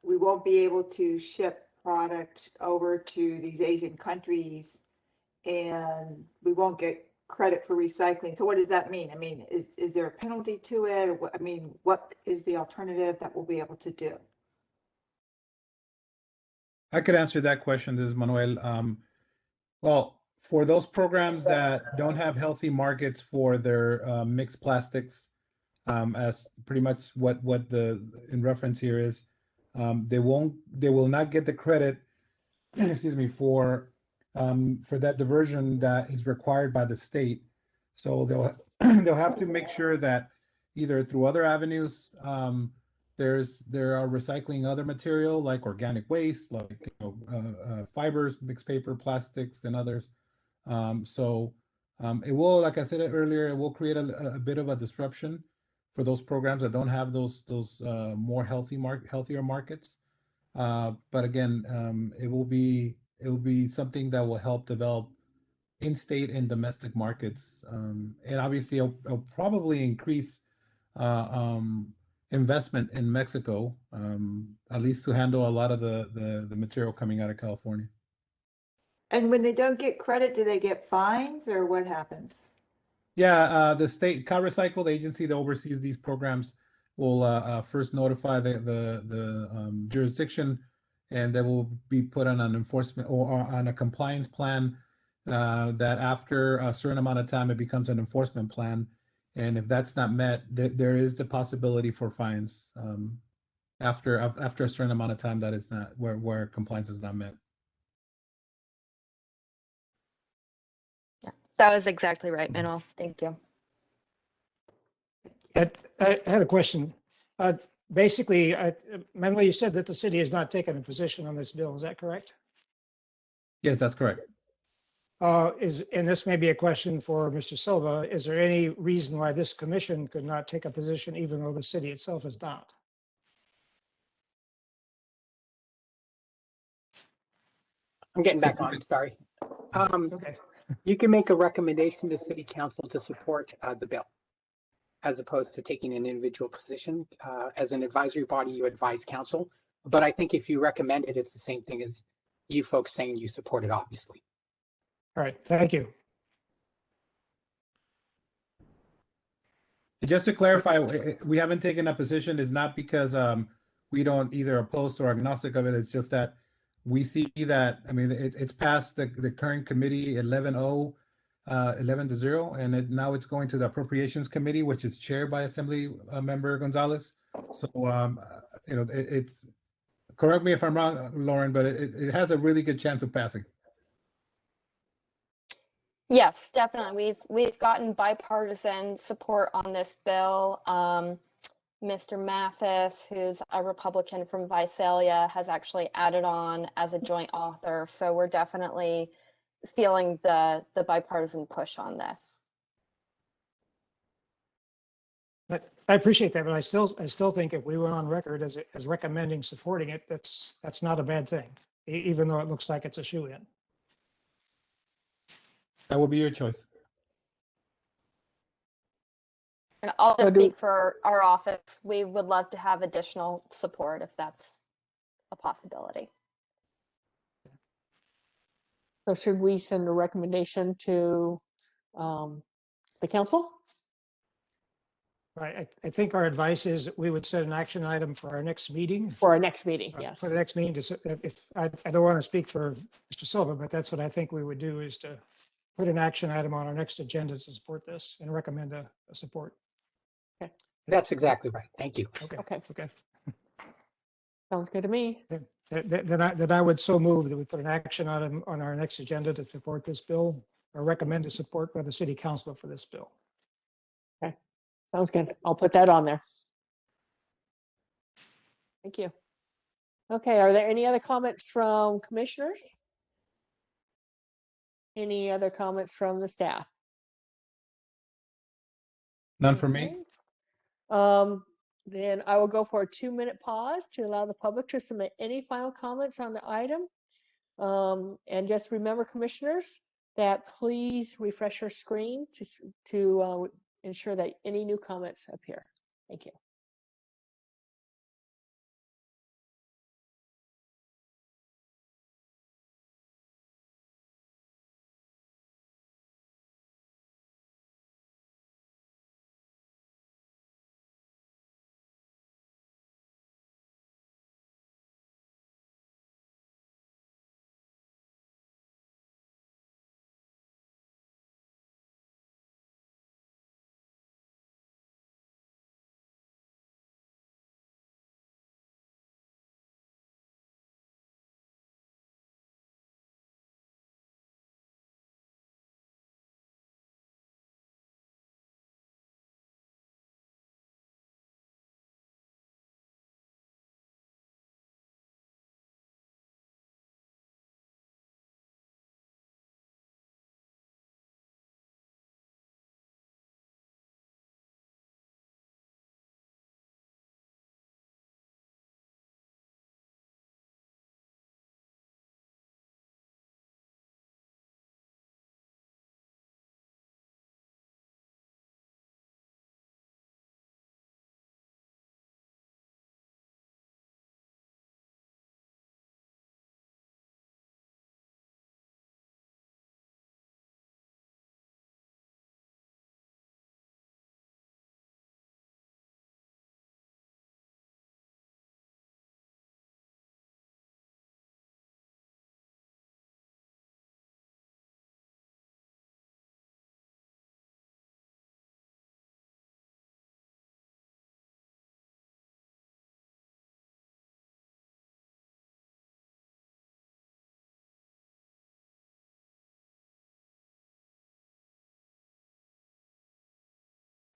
S4: We won't be able to ship product over to these Asian countries and we won't get credit for recycling. So what does that mean? I mean, is there a penalty to it? Or what, I mean, what is the alternative that we'll be able to do?
S6: I could answer that question. This is Manuel. Well, for those programs that don't have healthy markets for their mixed plastics, as pretty much what the in reference here is, they will not get the credit, excuse me, for that diversion that is required by the state. So they'll have to make sure that either through other avenues, there are recycling other material like organic waste, like fibers, mixed paper, plastics, and others. It will, like I said earlier, it will create a bit of a disruption for those programs that don't have those more healthier markets. But again, it will be something that will help develop in-state and domestic markets, and obviously it'll probably increase investment in Mexico, at least to handle a lot of the material coming out of California.
S4: And when they don't get credit, do they get fines or what happens?
S6: Yeah, the state CalRecycle, the agency that oversees these programs, will first notify the jurisdiction, and they will be put on an enforcement or on a compliance plan. That after a certain amount of time, it becomes an enforcement plan. And if that's not met, there is the possibility for fines after a certain amount of time that is not where compliance is not met.
S11: Yeah, that was exactly right, Manuel. Thank you.
S1: I had a question. Basically, Manuel, you said that the city has not taken a position on this bill. Is that correct?
S6: Yes, that's correct.
S1: And this may be a question for Mr. Silva. Is there any reason why this commission could not take a position even though the city itself is not?
S9: I'm getting back on, sorry.
S1: Okay.
S9: You can make a recommendation to city council to support the bill, as opposed to taking an individual position. As an advisory body, you advise council. But I think if you recommend it, it's the same thing as you folks saying you support it, obviously.
S1: All right, thank you.
S6: Just to clarify, we haven't taken a position is not because we don't either oppose or agnostic of it. It's just that we see that, I mean, it's past the current committee 11-0, 11-0, and now it's going to the Appropriations Committee, which is chaired by Assembly Member Gonzalez. So, it's, correct me if I'm wrong, Lauren, but it has a really good chance of passing.
S11: Yes, definitely. We've gotten bipartisan support on this bill. Mr. Mathis, who's a Republican from Visalia, has actually added on as a joint author. So we're definitely feeling the bipartisan push on this.
S1: But I appreciate that, but I still think if we went on record as recommending supporting it, that's not a bad thing, even though it looks like it's a shoo-in.
S6: That would be your choice.
S11: And I'll just speak for our office. We would love to have additional support if that's a possibility.
S2: So should we send a recommendation to the council?
S1: I think our advice is that we would set an action item for our next meeting.
S2: For our next meeting, yes.
S1: For the next meeting, if I don't want to speak for Mr. Silva, but that's what I think we would do, is to put an action item on our next agenda to support this and recommend a support.
S9: That's exactly right. Thank you.
S1: Okay.
S2: Okay.
S1: Okay.
S2: Sounds good to me.
S1: Then I would so move that we put an action item on our next agenda to support this bill, or recommend a support by the city council for this bill.
S2: Sounds good. I'll put that on there. Thank you. Okay, are there any other comments from commissioners? Any other comments from the staff?
S6: None for me.
S2: Okay. Then I will go for a 2-minute pause to allow the public to submit any final comments on the item. And just remember, commissioners, that please refresh your screen to ensure that any new comments appear. Thank you.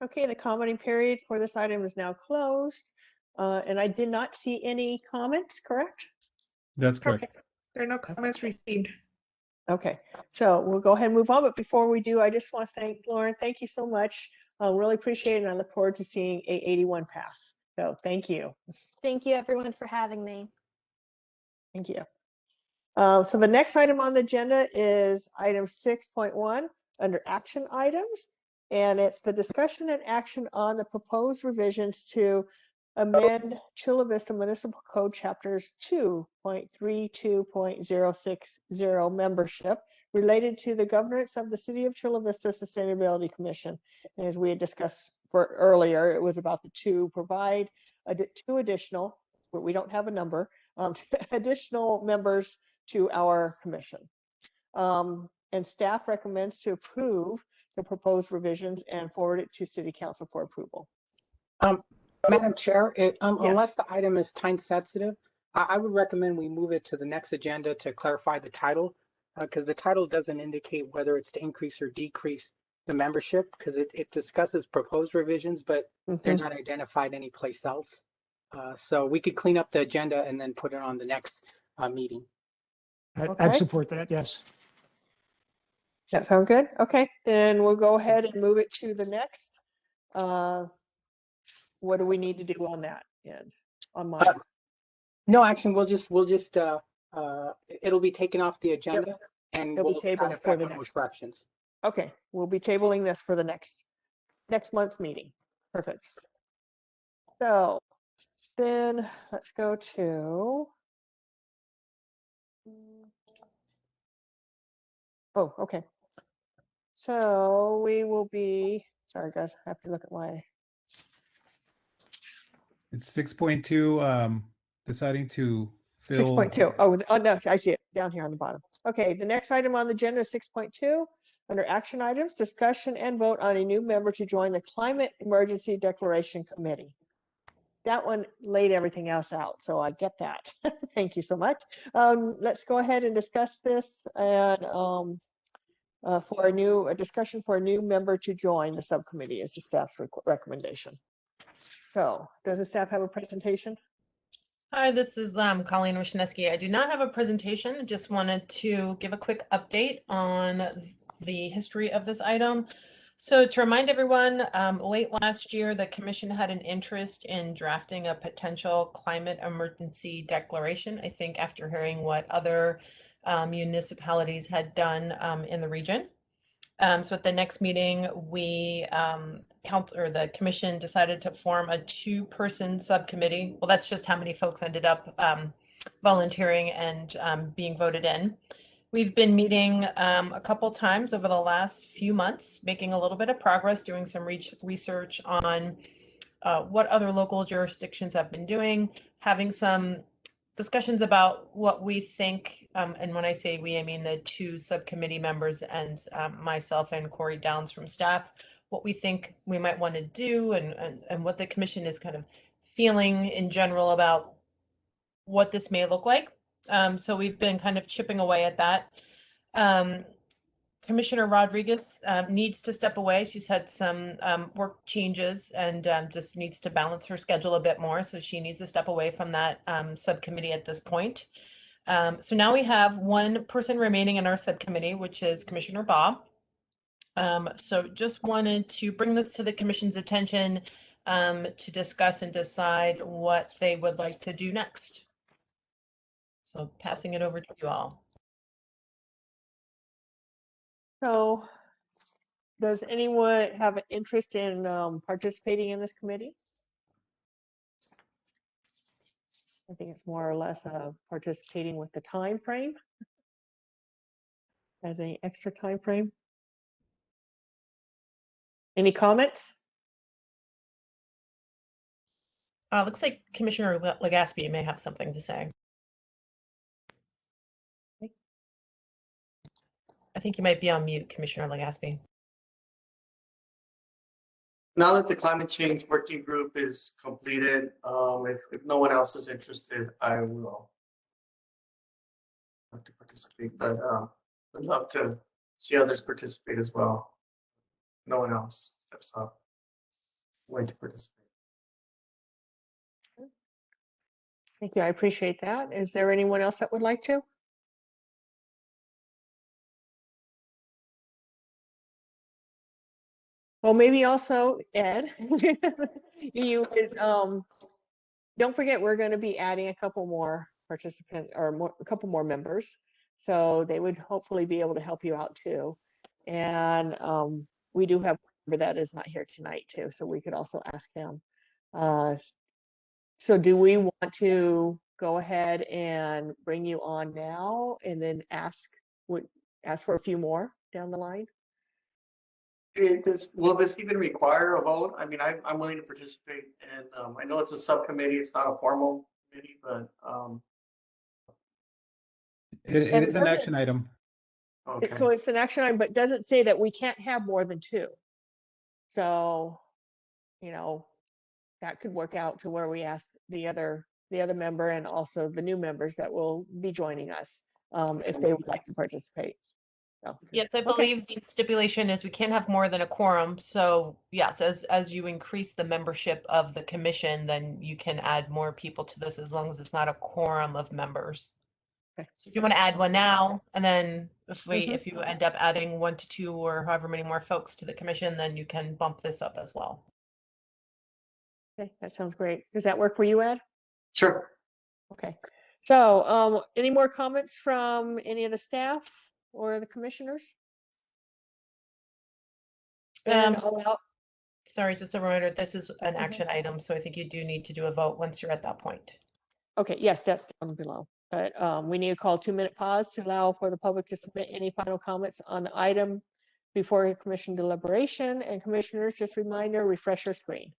S2: Okay, the commenting period for this item is now closed. And I did not see any comments, correct?
S6: That's correct.
S3: Okay. There are no comments received.
S2: Okay, so we'll go ahead and move on. But before we do, I just want to thank Lauren. Thank you so much. I really appreciate it. And I look forward to seeing A81 pass. So thank you.
S11: Thank you, everyone, for having me.
S2: Thank you. So the next item on the agenda is item 6.1 under action items. And it's the discussion and action on the proposed revisions to amend Chula Vista Municipal Code chapters 2.32.060 membership related to the governance of the City of Chula Vista Sustainability Commission. And as we had discussed earlier, it was about the to provide two additional, but we don't have a number, additional members to our commission. And staff recommends to approve the proposed revisions and forward it to City Council for approval.
S9: Madam Chair, unless the item is time sensitive, I would recommend we move it to the next agenda to clarify the title, because the title doesn't indicate whether it's to increase or decrease the membership, because it discusses proposed revisions, but they're not identified anyplace else. So we could clean up the agenda and then put it on the next meeting.
S1: I'd support that, yes.
S2: That sound good? Okay, then we'll go ahead and move it to the next. What do we need to do on that end? On mine?
S9: No action. We'll just it'll be taken off the agenda and
S2: It'll be
S9: we'll
S2: tabled
S9: add it
S2: for
S9: back
S2: the
S9: on
S2: next.
S9: with corrections.
S2: Okay, we'll be tabling this for the next month's meeting. Perfect. So then let's go to. Oh, okay. So we will be, sorry guys, I have to look at my
S6: It's 6.2, deciding to fill.
S2: 6.2. Oh, no, I see it down here on the bottom. Okay, the next item on the agenda is 6.2. Under action items, discussion and vote on a new member to join the Climate Emergency Declaration Committee. That one laid everything else out, so I get that. Thank you so much. Let's go ahead and discuss this and for a discussion for a new member to join the subcommittee is the staff's recommendation. So does the staff have a presentation?
S5: Hi, this is Colleen Wisniewski. I do not have a presentation. I just wanted to give a quick update on the history of this item. So to remind everyone, late last year, the commission had an interest in drafting a potential climate emergency declaration. I think after hearing what other municipalities had done in the region. So at the next meeting, we the commission decided to form a 2-person subcommittee. Well, that's just how many folks ended up volunteering and being voted in. We've been meeting a couple times over the last few months, making a little bit of progress, doing some research on what other local jurisdictions have been doing, having some discussions about what we think, and when I say we, I mean the 2 subcommittee members and myself and Corey Downs from staff, what we think we might want to do and what the commission is kind of feeling in general about what this may look like. So we've been kind of chipping away at that. Commissioner Rodriguez needs to step away. She's had some work changes and just needs to balance her schedule a bit more. So she needs to step away from that subcommittee at this point. So now we have 1 person remaining in our subcommittee, which is Commissioner Baugh. So just wanted to bring this to the commission's attention to discuss and decide what they would like to do next. So passing it over to you all.
S2: So does anyone have an interest in participating in this committee? I think it's more or less participating with the time frame. As an extra time frame. Any comments?
S5: Looks like Commissioner Legaspi may have something to say. I think you might be on mute, Commissioner Legaspi.
S8: Now that the climate change working group is completed, if no one else is interested, I will have to participate, but I'd love to see others participate as well. No one else steps up. Way to participate.
S2: Thank you. I appreciate that. Is there anyone else that would like to? Well, maybe also Ed, you could, don't forget, we're going to be adding a couple more participants or a couple more members. So they would hopefully be able to help you out too. And we do have a member that is not here tonight too, so we could also ask them. So do we want to go ahead and bring you on now and then ask for a few more down the line?
S8: Will this even require a vote? I mean, I'm willing to participate, and I know it's a subcommittee. It's not a formal committee, but
S6: it is an action item.
S8: okay.
S2: So it's an action item, but doesn't say that we can't have more than 2. So, you know, that could work out to where we ask the other member and also the new members that will be joining us if they would like to participate. So,
S5: Yes, I believe the stipulation is we can't have more than a quorum. So yes, as you increase the membership of the commission, then you can add more people to this as long as it's not a quorum of members.
S2: Okay.
S5: So if you want to add one now, and then if you end up adding 1 to 2 or however many more folks to the commission, then you can bump this up as well.
S2: Okay, that sounds great. Does that work for you, Ed?
S8: Sure.
S2: Okay. So any more comments from any of the staff or the commissioners?
S5: Sorry, just a reminder, this is an action item, so I think you do need to do a vote once you're at that point.
S2: Okay, yes, that's down below. But we need to call a 2-minute pause to allow for the public to submit any final comments on the item before commission deliberation. And commissioners, just a reminder, refresh your screen.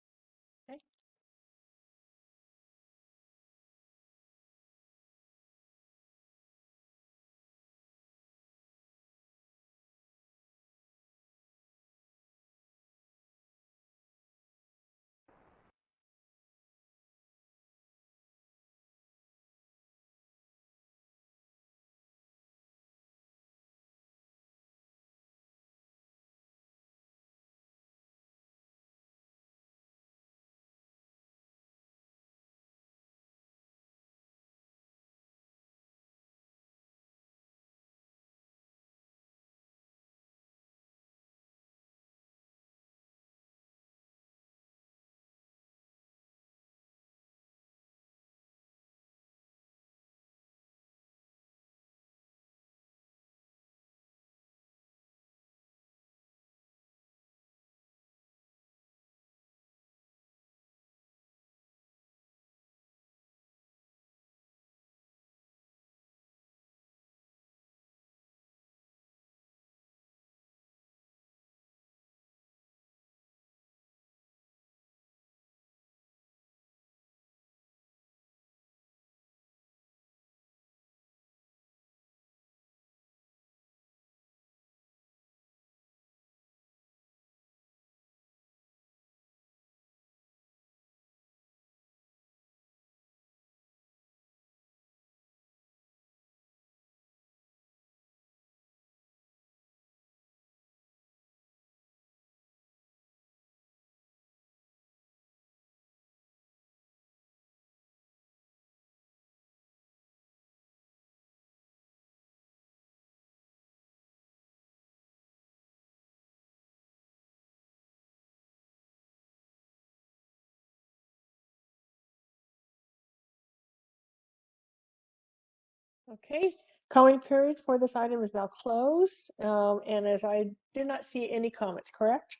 S2: Okay, comment period for this item is now closed. And as I did not see any comments, correct?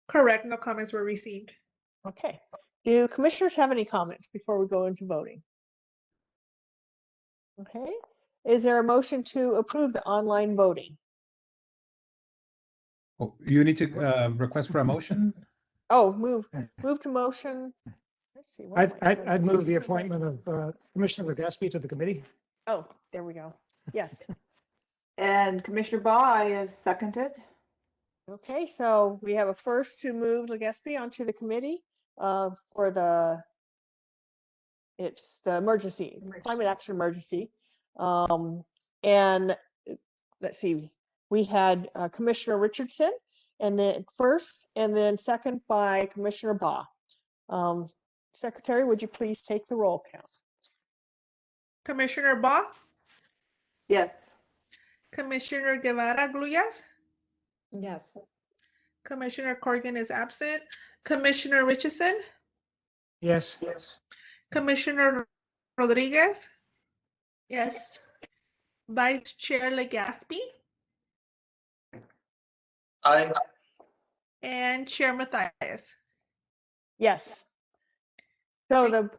S3: Correct, no comments were received.
S2: Okay. Do commissioners have any comments before we go into voting? Okay. Is there a motion to approve the online voting?
S6: Oh, you need to request for a motion?
S2: Oh, move to motion. Let's see. what am I doing?
S1: I'd move the appointment of Commissioner Legaspi to the committee.
S2: Oh, there we go. Yes.
S4: And Commissioner Baugh is seconded.
S2: Okay, so we have a first to move Legaspi onto the committee for it's the emergency, climate action emergency. And let's see, we had Commissioner Richardson and then first and then second by Commissioner Baugh. Secretary, would you please take the roll count?
S3: Commissioner Baugh,
S4: Yes.
S3: Commissioner Guevara Gluyas,
S7: Yes.
S3: Commissioner Corrigan is absent, Commissioner Richardson,
S1: Yes.
S3: Commissioner Rodriguez,
S7: Yes.
S3: Vice Chair Legaspi,
S8: Aye.
S3: and Chair Matthias.
S2: Yes. So the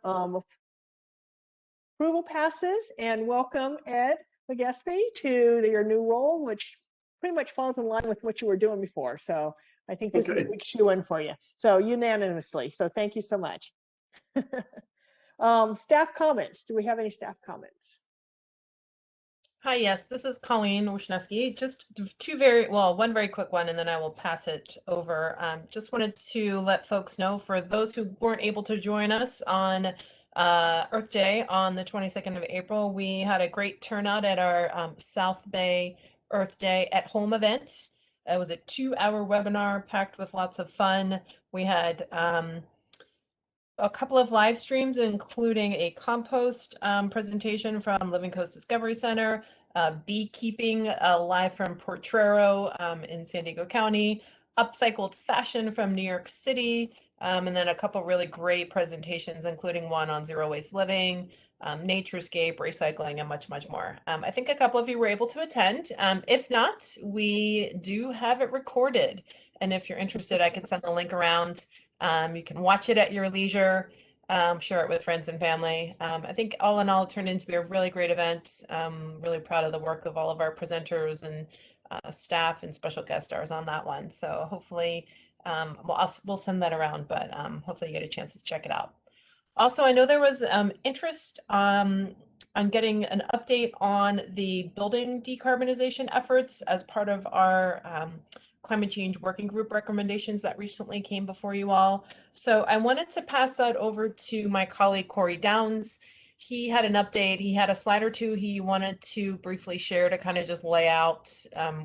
S2: approval passes, and welcome Ed Legaspi to your new role, which pretty much falls in line with what you were doing before. So I think this is a big shoe-in for you. So unanimously. So thank you so much. Staff comments. Do we have any staff comments?
S5: Hi, yes, this is Colleen Wisniewski. Just one very quick one, and then I will pass it over. Just wanted to let folks know, for those who weren't able to join us on Earth Day on the 22nd of April, we had a great turnout at our South Bay Earth Day at Home event. It was a 2-hour webinar packed with lots of fun. We had a couple of live streams, including a compost presentation from Living Coast Discovery Center, beekeeping live from Potrero in San Diego County, upcycled fashion from New York City, and then a couple really great presentations, including one on zero waste living, naturescape, recycling, and much, much more. I think a couple of you were able to attend. If not, we do have it recorded. And if you're interested, I can send the link around. You can watch it at your leisure, share it with friends and family. I think all in all, it turned into be a really great event. Really proud of the work of all of our presenters and staff and special guest stars on that one. So hopefully, we'll send that around, but hopefully you get a chance to check it out. Also, I know there was interest on getting an update on the building decarbonization efforts as part of our climate change working group recommendations that recently came before you all. So I wanted to pass that over to my colleague Corey Downs. He had an update. He had a slide or two he wanted to briefly share to kind of just lay out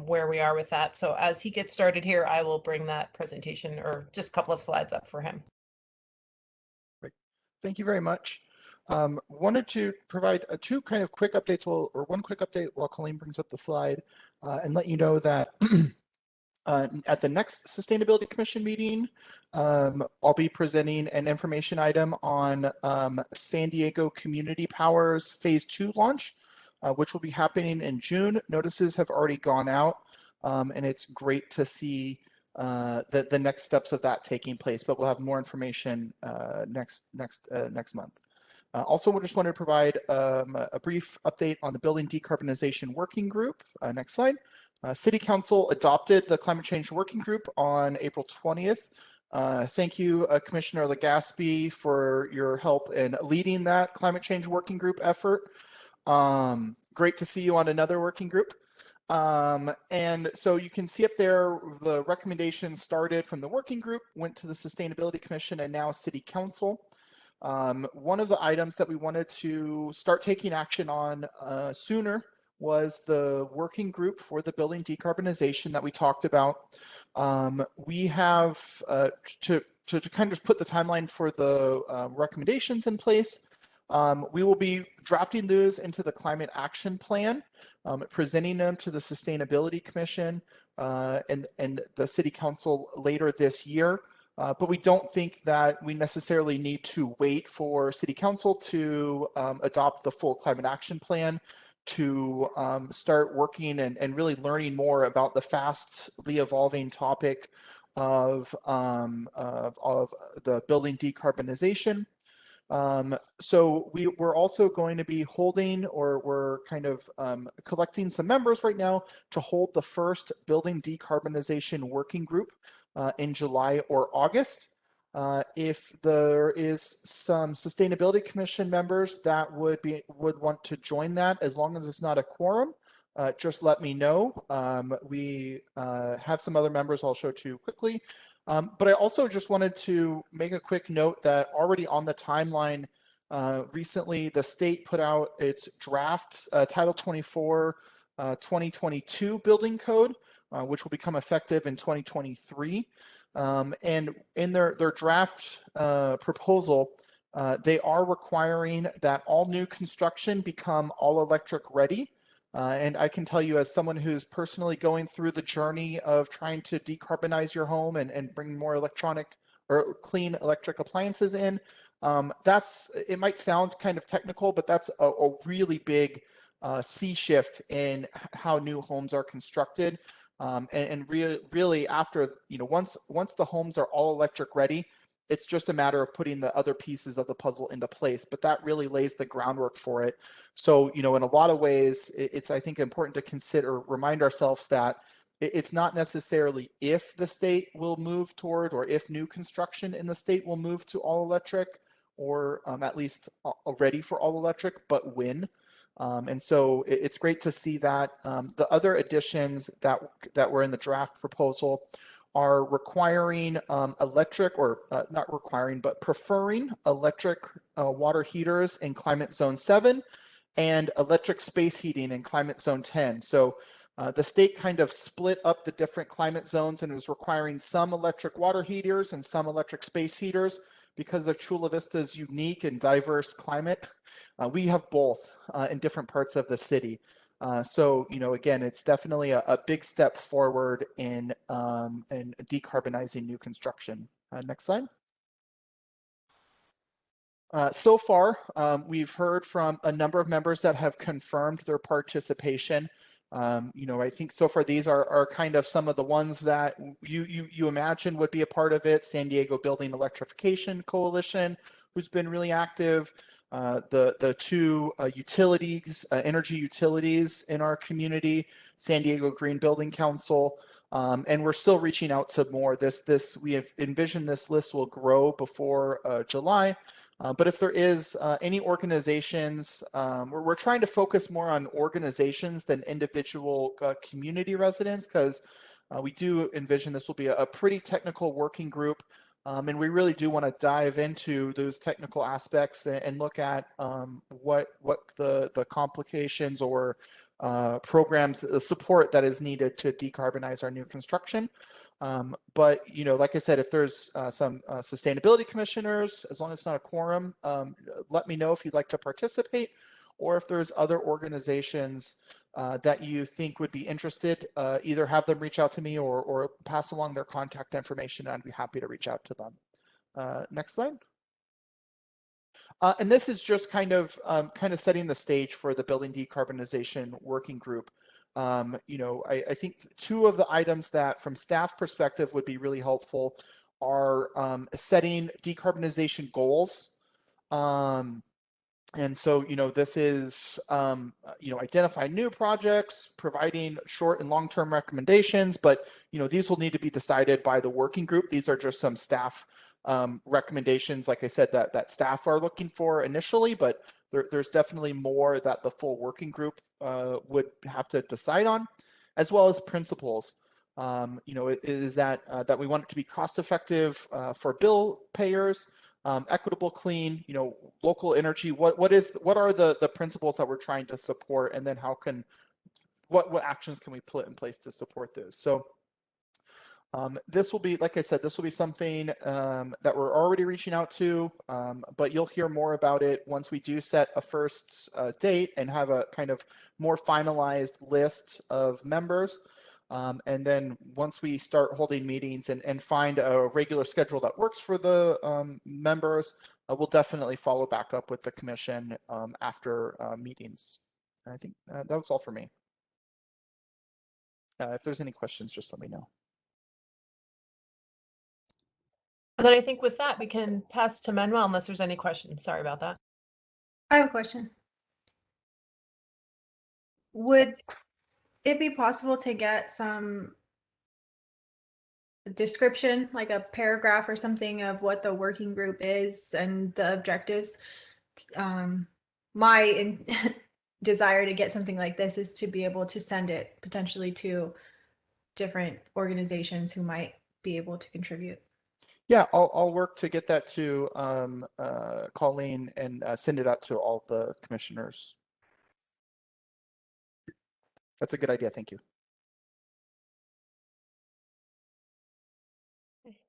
S5: where we are with that. So as he gets started here, I will bring that presentation or just a couple of slides up for him.
S12: Great. Thank you very much. Wanted to provide two kind of quick updates, or one quick update while Colleen brings up the slide, and let you know that at the next Sustainability Commission meeting, I'll be presenting an information item on San Diego Community Power's Phase 2 launch, which will be happening in June. Notices have already gone out, and it's great to see the next steps of that taking place, but we'll have more information next month. Also, we just wanted to provide a brief update on the Building Decarbonization Working Group. Next slide. City Council adopted the Climate Change Working Group on April 20th. Thank you, Commissioner Legaspi, for your help in leading that Climate Change Working Group effort. Great to see you on another working group. And so you can see up there, the recommendations started from the working group, went to the Sustainability Commission, and now City Council. One of the items that we wanted to start taking action on sooner was the working group for the building decarbonization that we talked about. We have to kind of put the timeline for the recommendations in place. We will be drafting those into the climate action plan, presenting them to the Sustainability Commission and the City Council later this year. But we don't think that we necessarily need to wait for City Council to adopt the full climate action plan. to start working and really learning more about the fastly evolving topic of the building decarbonization. So we're also going to be holding, or we're kind of collecting some members right now to hold the first building decarbonization working group in July or August. If there is some Sustainability Commission members that would want to join that, as long as it's not a quorum, just let me know. We have some other members I'll show to you quickly. But I also just wanted to make a quick note that already on the timeline, recently the state put out its draft Title 24 2022 building code, which will become effective in 2023. And in their draft proposal, they are requiring that all new construction become all electric ready. And I can tell you, as someone who's personally going through the journey of trying to decarbonize your home and bring more electronic or clean electric appliances in, it might sound kind of technical, but that's a really big sea shift in how new homes are constructed. And really after, once the homes are all electric ready, it's just a matter of putting the other pieces of the puzzle into place, but that really lays the groundwork for it. So, in a lot of ways, it's, I think, important to remind ourselves that it's not necessarily if the state will move toward, or if new construction in the state will move to all electric, or at least ready for all electric, but when. And so it's great to see that. The other additions that were in the draft proposal are requiring electric, or not requiring, but preferring electric water heaters in climate zone 7 and electric space heating in climate zone 10. So the state kind of split up the different climate zones and was requiring some electric water heaters and some electric space heaters because of Chula Vista's unique and diverse climate. We have both in different parts of the city. So, again, it's definitely a big step forward in decarbonizing new construction. Next slide. So far, we've heard from a number of members that have confirmed their participation. I think so far these are kind of some of the ones that you imagine would be a part of it. San Diego Building Electrification Coalition, who's been really active. The two utilities, energy utilities in our community, San Diego Green Building Council, and we're still reaching out to more. We have envisioned this list will grow before July. But if there is any organizations, we're trying to focus more on organizations than individual community residents, because we do envision this will be a pretty technical working group. And we really do want to dive into those technical aspects and look at what the complications or programs, support that is needed to decarbonize our new construction. But, like I said, if there's some sustainability commissioners, as long as it's not a quorum, let me know if you'd like to participate, or if there's other organizations that you think would be interested, either have them reach out to me or pass along their contact information. I'd be happy to reach out to them. Next slide. And this is just kind of setting the stage for the Building Decarbonization Working Group. I think two of the items that from staff perspective would be really helpful are setting decarbonization goals. And so, this is, identifying new projects, providing short and long-term recommendations, but, these will need to be decided by the working group. These are just some staff recommendations, like I said, that staff are looking for initially, but there's definitely more that the full working group would have to decide on, as well as principles. Is that we want it to be cost effective for bill payers, equitable, clean, local energy. What are the principles that we're trying to support, and then what actions can we put in place to support those? So this will be, like I said, this will be something that we're already reaching out to, but you'll hear more about it once we do set a first date and have a kind of more finalized list of members. And then once we start holding meetings and find a regular schedule that works for the members, we'll definitely follow back up with the commission after meetings. I think that was all for me. If there's any questions, just let me know.
S5: And then I think with that, we can pass to Manuel unless there's any questions. Sorry about that.
S7: I have a question. Would it be possible to get some description, like a paragraph or something of what the working group is and the objectives? My desire to get something like this is to be able to send it potentially to different organizations who might be able to contribute.
S12: Yeah, I'll work to get that to Colleen and send it out to all the commissioners. That's a good idea. Thank you.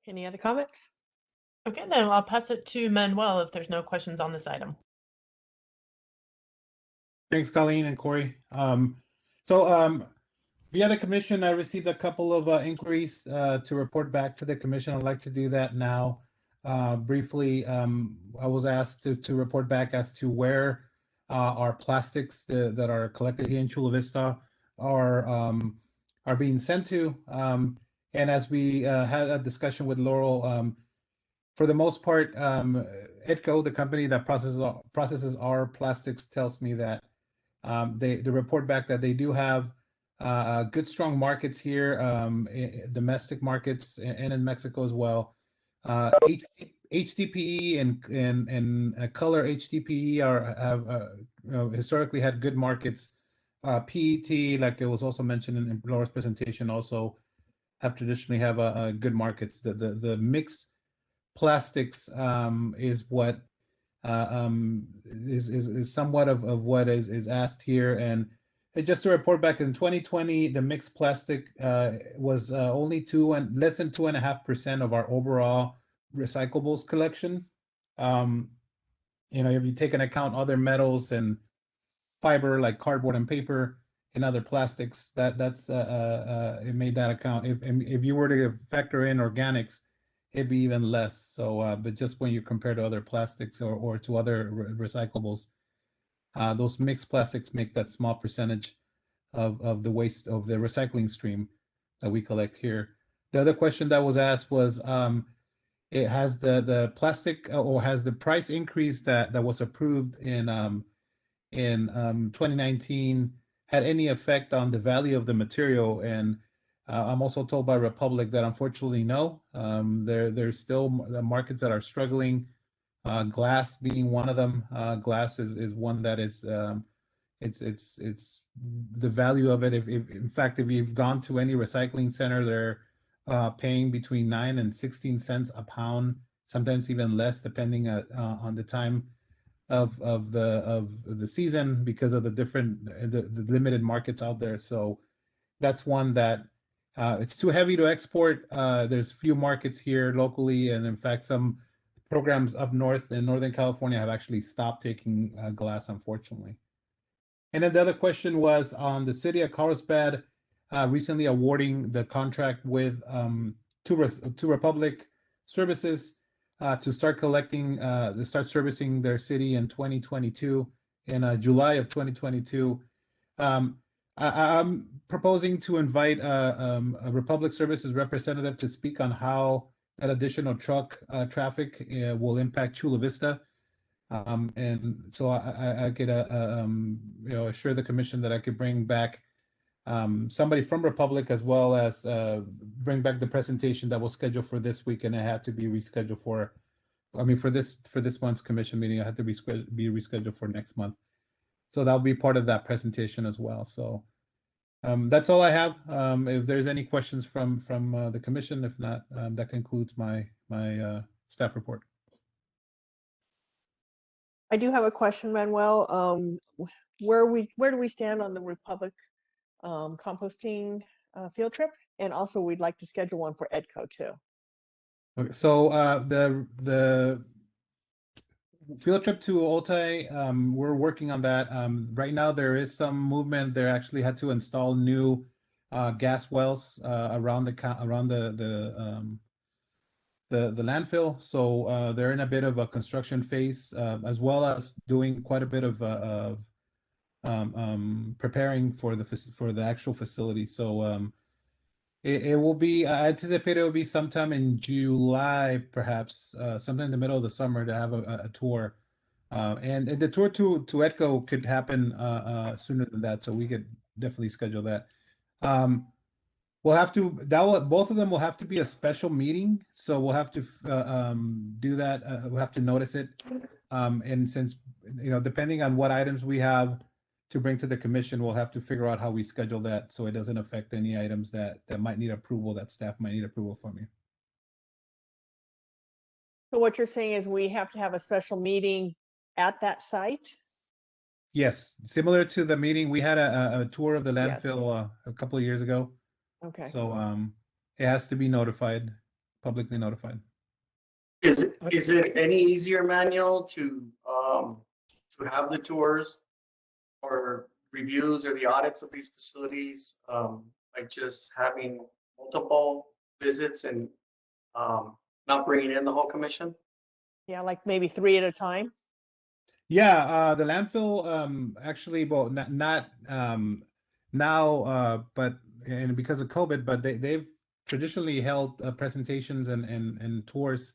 S2: Any other comments?
S5: Okay, then I'll pass it to Manuel if there's no questions on this item.
S6: Thanks, Colleen and Corey. Via the commission, I received a couple of inquiries to report back to the commission. I'd like to do that now. Briefly, I was asked to report back as to where our plastics that are collected here in Chula Vista are being sent to. And as we had a discussion with Laurel, for the most part, EDCO, the company that processes our plastics, tells me that they report back that they do have good, strong markets here, domestic markets, and in Mexico as well. HDPE and color HDPE have historically had good markets. PET, like it was also mentioned in Laura's presentation, also have traditionally have a good markets. The mixed plastics is what is somewhat of what is asked here. And just to report back, in 2020, the mixed plastic was only less than 2.5% of our overall recyclables collection. If you take into account other metals and fiber like cardboard and paper and other plastics, that's it made that account. If you were to factor in organics, it'd be even less. So, but just when you compare to other plastics or to other recyclables, those mixed plastics make that small percentage of the waste of the recycling stream that we collect here. The other question that was asked was, it has the plastic or has the price increase that was approved in 2019 had any effect on the value of the material? And I'm also told by Republic that unfortunately no. There's still markets that are struggling. Glass being one of them. Glass is one that is it's the value of it. If in fact, if you've gone to any recycling center, they're paying between 9 and 16 cents a pound, sometimes even less, depending on the time of the season, because of the different the limited markets out there. So that's one that it's too heavy to export. There's few markets here locally, and in fact, some programs up north in Northern California have actually stopped taking glass, unfortunately. And then the other question was on the city of Carlsbad recently awarding the contract with to Republic Services to start collecting, to start servicing their city in 2022, in July of 2022. I'm proposing to invite a Republic Services representative to speak on how that additional truck traffic will impact Chula Vista. And so I could assure the commission that I could bring back somebody from Republic, as well as bring back the presentation that was scheduled for this week, and it had to be rescheduled for, for this month's commission meeting, I had to be rescheduled for next month. So that'll be part of that presentation as well. So that's all I have. If there's any questions from the commission, if not, that concludes my staff report.
S2: I do have a question, Manuel. Where do we stand on the Republic composting field trip? And also, we'd like to schedule one for EDCO too.
S6: Okay, so the field trip to Otay, we're working on that. Right now, there is some movement. They actually had to install new gas wells around the landfill. So they're in a bit of a construction phase, as well as doing quite a bit of preparing for the actual facility. So it will be, I anticipate it will be sometime in July, perhaps, sometime in the middle of the summer to have a tour. And the tour to ETCO could happen sooner than that, so we could definitely schedule that. We'll have to, both of them will have to be a special meeting, so we'll have to do that. We'll have to notice it. And since, depending on what items we have to bring to the commission, we'll have to figure out how we schedule that so it doesn't affect any items that might need approval, that staff might need approval from you.
S2: So what you're saying is we have to have a special meeting at that site?
S6: Yes, similar to the meeting, we had a tour of the
S2: Yes.
S6: landfill a couple of years ago.
S2: Okay.
S6: So it has to be notified, publicly notified.
S8: Is it any easier, Manuel, to have the tours or reviews or the audits of these facilities, like just having multiple visits and not bringing in the whole commission?
S2: Yeah, like maybe 3 at a time?
S6: Yeah, the landfill actually, well, not now, but and because of COVID, but they've traditionally held presentations and tours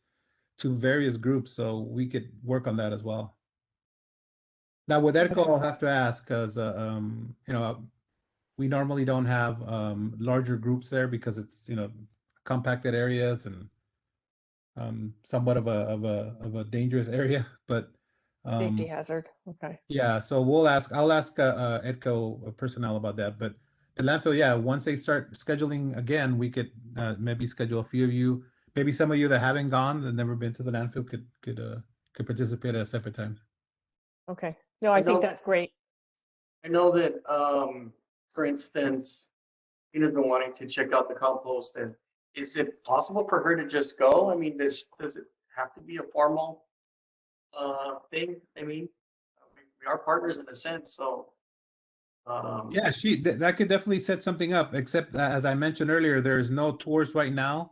S6: to various groups, so we could work on that as well. Now with ETCO, I'll have to ask because we normally don't have larger groups there because it's compacted areas and somewhat of a dangerous area, but
S2: Safety hazard. Okay.
S6: yeah, so I'll ask ETCO personnel about that. But the landfill, yeah, once they start scheduling again, we could maybe schedule a few of you, maybe some of you that haven't gone, that never been to the landfill could participate at a separate time.
S2: Okay. No, I think that's great.
S8: I know that, for instance, Tina's been wanting to check out the compost, and is it possible for her to just go? I mean, does it have to be a formal thing? I mean, we are partners in a sense, so.
S6: Yeah, that could definitely set something up, except as I mentioned earlier, there's no tours right now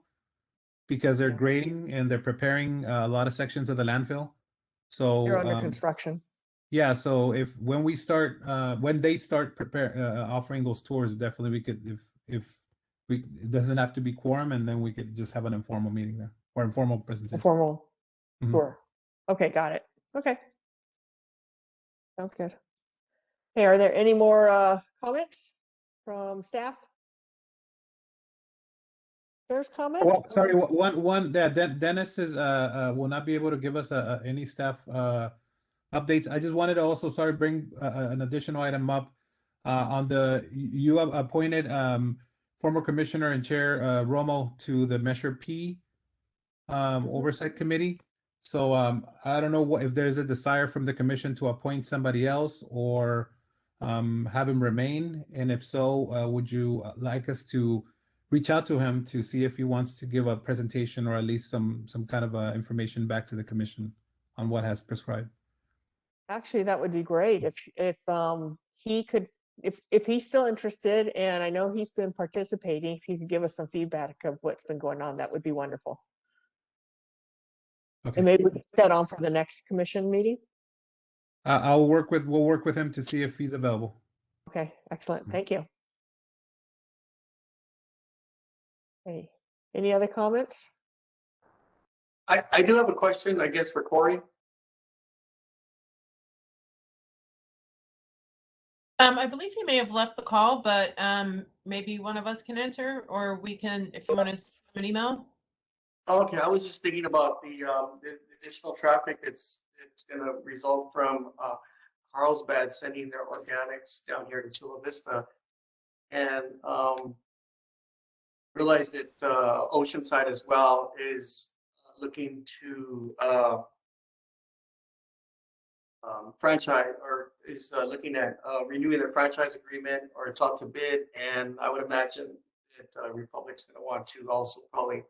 S6: because they're grading and they're preparing a lot of sections of the landfill. So
S2: You're under construction.
S6: yeah, so when they start offering those tours, definitely we could, if it doesn't have to be quorum, and then we could just have an informal meeting there or informal
S2: A
S6: presentation.
S2: formal
S6: Mhm.
S2: tour. Okay, got it. Okay. Sounds good. Hey, are there any more comments from staff? There's comments?
S6: Well, sorry, one Dennis is will not be able to give us any staff updates. I just wanted to also, sorry, bring an additional item up on you have appointed former commissioner and chair Romo to the Measure P oversight committee. So I don't know if there's a desire from the commission to appoint somebody else or have him remain, and if so, would you like us to reach out to him to see if he wants to give a presentation or at least some kind of information back to the commission on what has prescribed?
S2: Actually, that would be great if he could, if he's still interested, and I know he's been participating, if he could give us some feedback of what's been going on, that would be wonderful.
S6: Okay.
S2: And maybe we can put that on for the next commission meeting.
S6: we'll work with him to see if he's available.
S2: Okay, excellent. Thank you. Okay. Any other comments?
S8: I do have a question, I guess, for Corey.
S5: I believe he may have left the call, but maybe one of us can answer, or we can, if you want to send an email.
S8: Okay, I was just thinking about the additional traffic it's going to result from Carlsbad sending their organics down here to Chula Vista, and realized that Oceanside as well is looking to franchise, or is looking at renewing their franchise agreement, or it's out to bid, and I would imagine that Republic's going to want to also probably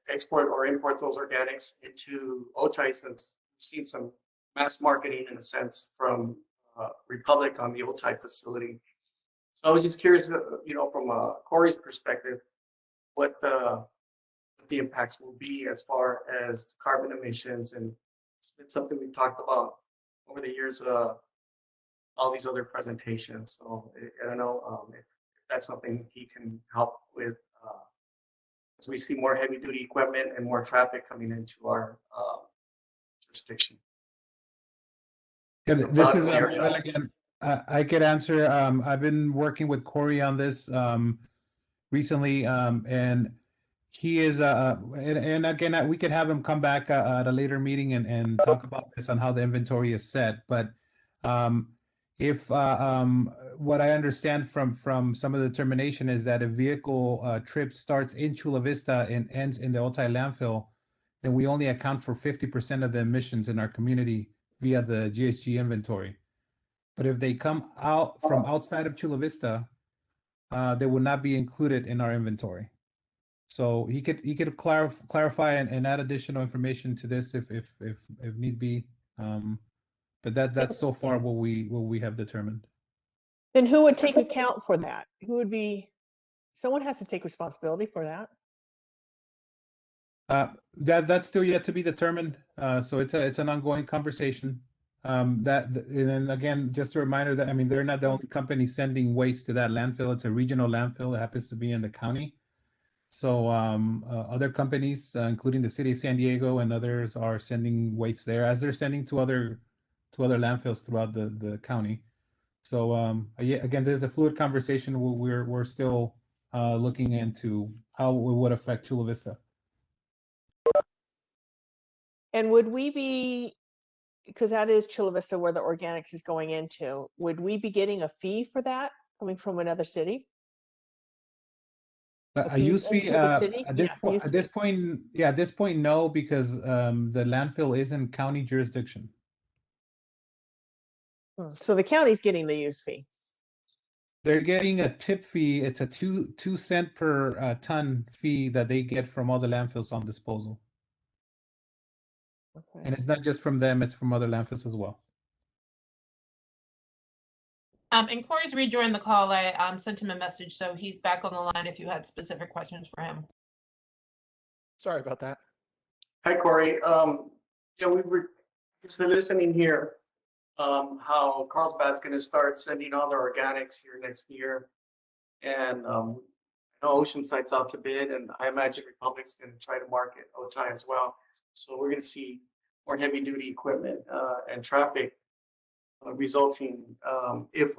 S8: export or import those organics into Otay, since we've seen some mass marketing in a sense from Republic on the Otay facility. So I was just curious, from Corey's perspective, what the impacts will be as far as carbon emissions and it's been something we've talked about over the years, all these other presentations. So I don't know if that's something he can help with, as we see more heavy duty equipment and more traffic coming into our jurisdiction.
S6: Yeah, this is well, again, I could answer. I've been working with Corey on this recently, and he is and again, we could have him come back at a later meeting and talk about this on how the inventory is set. But if what I understand from some of the determination is that a vehicle trip starts in Chula Vista and ends in the Otay landfill, then we only account for 50% of the emissions in our community via the GHG inventory. But if they come out from outside of Chula Vista, they will not be included in our inventory. So he could clarify and add additional information to this if need be. But that's so far what we have determined.
S2: Then who would take account for that? Who would be, someone has to take responsibility for that.
S6: That's still yet to be determined. So it's an ongoing conversation. And again, just a reminder that, I mean, they're not the only company sending waste to that landfill. It's a regional landfill that happens to be in the county. So other companies, including the city of San Diego and others, are sending waste there, as they're sending to other landfills throughout the county. So yeah, again, there's a fluid conversation. We're still looking into how it would affect Chula Vista.
S2: And would we be, because that is Chula Vista where the organics is going into, would we be getting a fee for that coming from another city?
S6: A use fee at this point, no, because the landfill is in county jurisdiction.
S2: So the county's getting the use fee.
S6: They're getting a tip fee. It's a 2 cent per ton fee that they get from all the landfills on disposal.
S2: Okay.
S6: And it's not just from them, it's from other landfills as well.
S5: And Corey's rejoined the call. I sent him a message, so he's back on the line if you had specific questions for him.
S12: Sorry about that.
S8: Hi, Corey. Yeah, we were just listening here, how Carlsbad's going to start sending all their organics here next year. And I know Oceanside's out to bid, and I imagine Republic's going to try to market Otay as well. So we're going to see more heavy duty equipment and traffic resulting if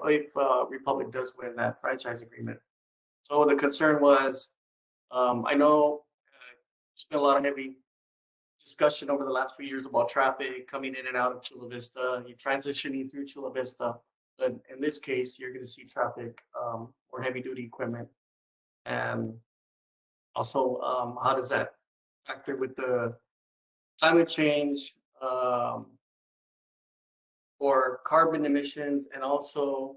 S8: Republic does win that franchise agreement. So the concern was, I know there's been a lot of heavy discussion over the last few years about traffic coming in and out of Chula Vista, you're transitioning through Chula Vista, but in this case, you're going to see traffic or heavy duty equipment. And also, how does that factor with the climate change or carbon emissions, and also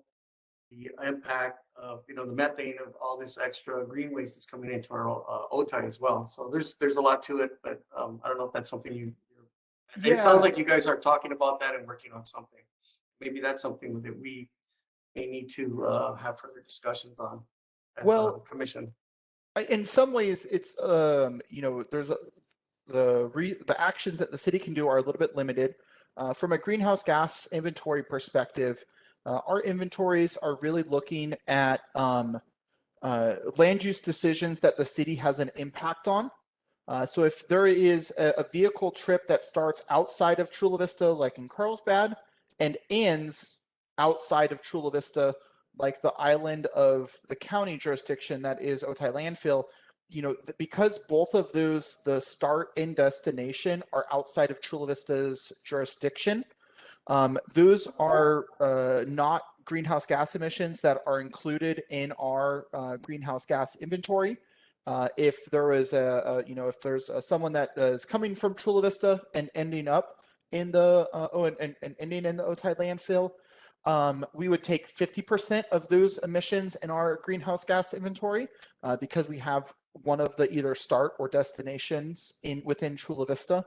S8: the impact of the methane of all this extra green waste that's coming into our Otay as well. So there's a lot to it, but I don't know if that's something it sounds like you guys are talking about that and working on something. Maybe that's something that we may need to have further discussions on as a commission.
S12: In some ways, it's there's the actions that the city can do are a little bit limited. From a greenhouse gas inventory perspective, our inventories are really looking at land use decisions that the city has an impact on. So if there is a vehicle trip that starts outside of Chula Vista, like in Carlsbad, and ends outside of Chula Vista, like the island of the county jurisdiction that is Otay landfill, because both of those, the start and destination, are outside of Chula Vista's jurisdiction, those are not greenhouse gas emissions that are included in our greenhouse gas inventory. If there is if there's someone that is coming from Chula Vista and ending up in the ending in the Otay landfill, we would take 50% of those emissions in our greenhouse gas inventory because we have one of the either start or destinations within Chula Vista.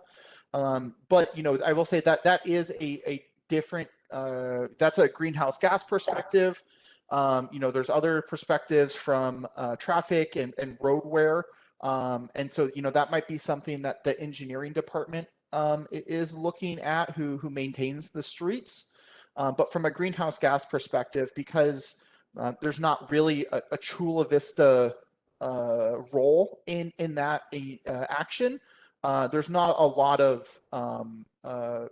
S12: But I will say that is a different. That's a greenhouse gas perspective. There's other perspectives from traffic and road wear. And so, that might be something that the engineering department is looking at who maintains the streets. But from a greenhouse gas perspective, because there's not really a Chula Vista role in that action, there's not a lot of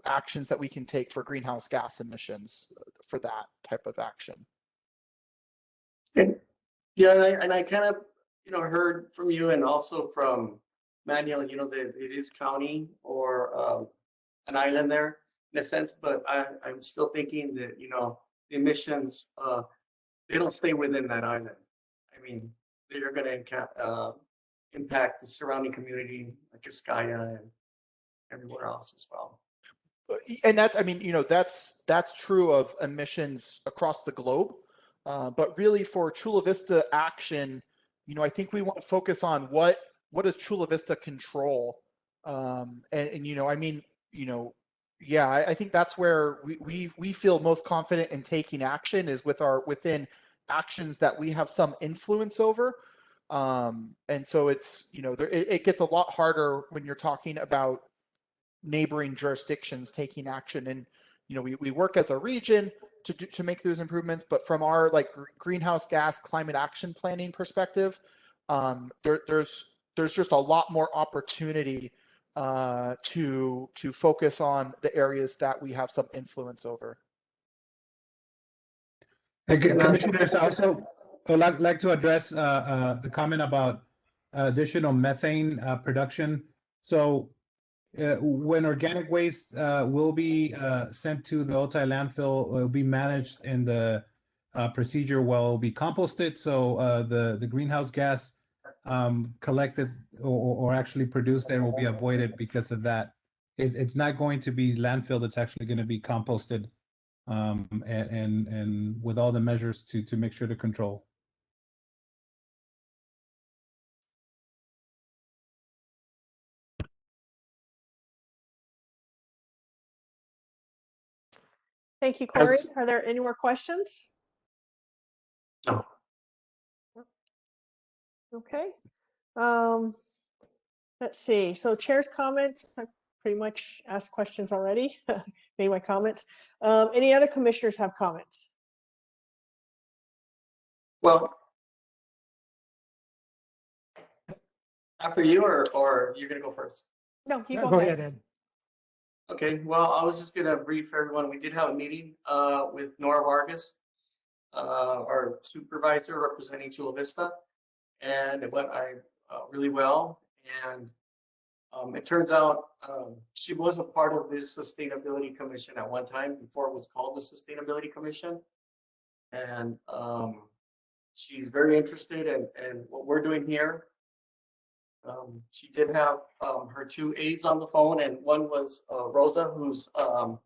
S12: actions that we can take for greenhouse gas emissions for that type of action.
S8: Yeah, and I kind of, heard from you and also from Manuel, that it is county or an island there in a sense, but I'm still thinking that, the emissions, they don't stay within that island. I mean, they're going to impact the surrounding community, like Iskaya and everywhere else as well.
S12: And that's, I mean, that's true of emissions across the globe. But really for Chula Vista action, I think we want to focus on what does Chula Vista control? Yeah, I think that's where we feel most confident in taking action is within actions that we have some influence over. And so it's, it gets a lot harder when you're talking about neighboring jurisdictions taking action. And, we work as a region to make those improvements, but from our greenhouse gas climate action planning perspective, there's just a lot more opportunity to focus on the areas that we have some influence over.
S6: Commissioners, also would like to address the comment about additional methane production. So when organic waste will be sent to the Otay landfill, it will be managed in the procedure where it will be composted. So the greenhouse gas collected or actually produced there will be avoided because of that. It's not going to be landfilled. It's actually going to be composted and with all the measures to make sure to control.
S2: Thank you, Corey. Are there any more questions?
S8: No.
S2: Okay. Let's see. So chair's comments, I pretty much asked questions already, made my comments. Any other commissioners have comments?
S8: Well, after you or you're going to go first?
S2: No, you
S1: Yeah,
S2: go ahead.
S1: ahead, Ed.
S8: Okay, well, I was just going to brief everyone. We did have a meeting with Nora Vargas, our supervisor representing Chula Vista, and it went really well. And it turns out she was a part of this Sustainability Commission at one time before it was called the Sustainability Commission. And she's very interested in what we're doing here. She did have her two aides on the phone, and one was Rosa, who's going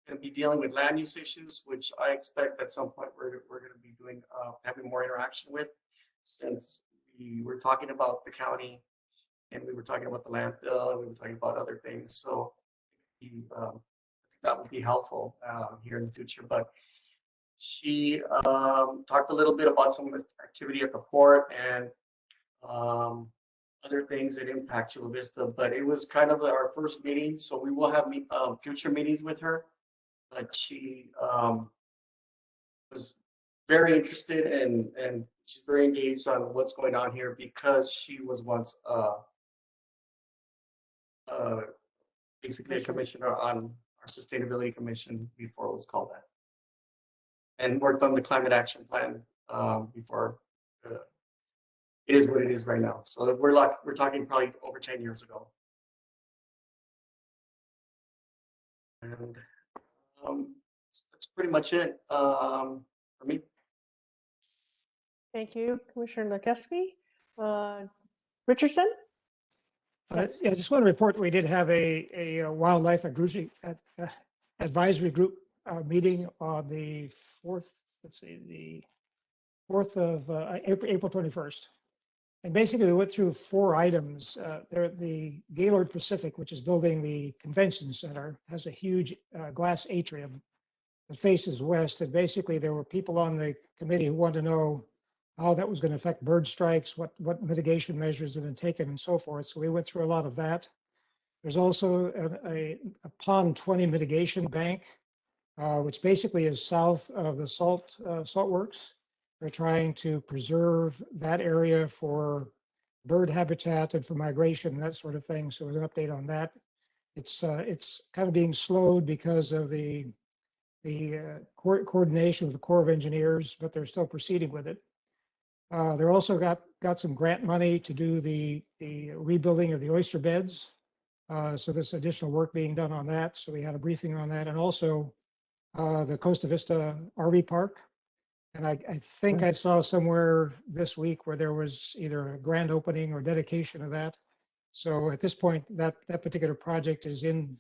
S8: to be dealing with land use issues, which I expect at some point we're going to be doing having more interaction with, since we were talking about the county and we were talking about the landfill and we were talking about other things. So I think that would be helpful here in the future. But she talked a little bit about some of the activity at the port and other things that impact Chula Vista, but it was kind of our first meeting, so we will have future meetings with her. But she was very interested and she's very engaged on what's going on here because she was once basically a commissioner on our Sustainability Commission before it was called that, and worked on the climate action plan before. It is what it is right now. So we're talking probably over 10 years ago. And that's pretty much it for me.
S2: Thank you, Commissioner Nakesky. Richardson? Yes.
S1: Yeah, I just want to report we did have a wildlife advisory group meeting on the 4th, the 4th of April 21st. And basically we went through 4 items. The Gaylord Pacific, which is building the convention center, has a huge glass atrium that faces west. And basically there were people on the committee who wanted to know how that was going to affect bird strikes, what mitigation measures have been taken and so forth. So we went through a lot of that. There's also a pond 20 mitigation bank, which basically is south of the salt works. They're trying to preserve that area for bird habitat and for migration and that sort of thing. So there's an update on that. It's kind of being slowed because of the coordination with the Corps of Engineers, but they're still proceeding with it. They're also got some grant money to do the rebuilding of the oyster beds. So there's additional work being done on that. So we had a briefing on that, and also the Costa Vista RV Park. And I think I saw somewhere this week where there was either a grand opening or dedication of that. So at this point, that particular project is in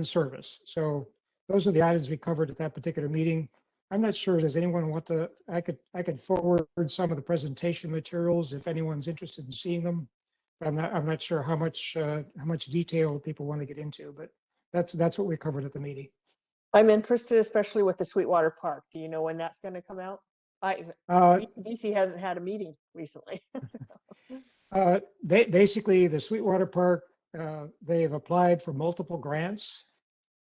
S1: service. So those are the items we covered at that particular meeting. I'm not sure, does anyone want to, I could forward some of the presentation materials if anyone's interested in seeing them. But I'm not sure how much detail people want to get into, but that's what we covered at the meeting.
S2: I'm interested, especially with the Sweetwater Park. Do you know when that's going to come out? BC hasn't had a meeting recently.
S1: Basically, the Sweetwater Park, they've applied for multiple grants,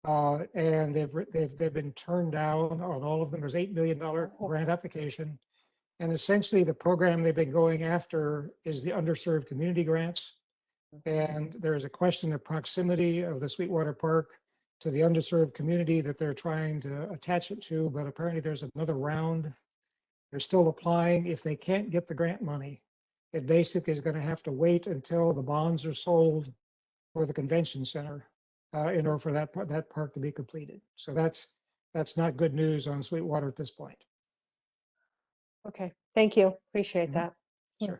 S1: and they've been turned down on all of them. There's $8 million grant application, and essentially the program they've been going after is the underserved community grants. And there is a question of proximity of the Sweetwater Park to the underserved community that they're trying to attach it to, but apparently there's another round. They're still applying. If they can't get the grant money, it basically is going to have to wait until the bonds are sold for the convention center in order for that park to be completed. So that's not good news on Sweetwater at this point.
S2: Okay, thank you. Appreciate that.
S1: Sure.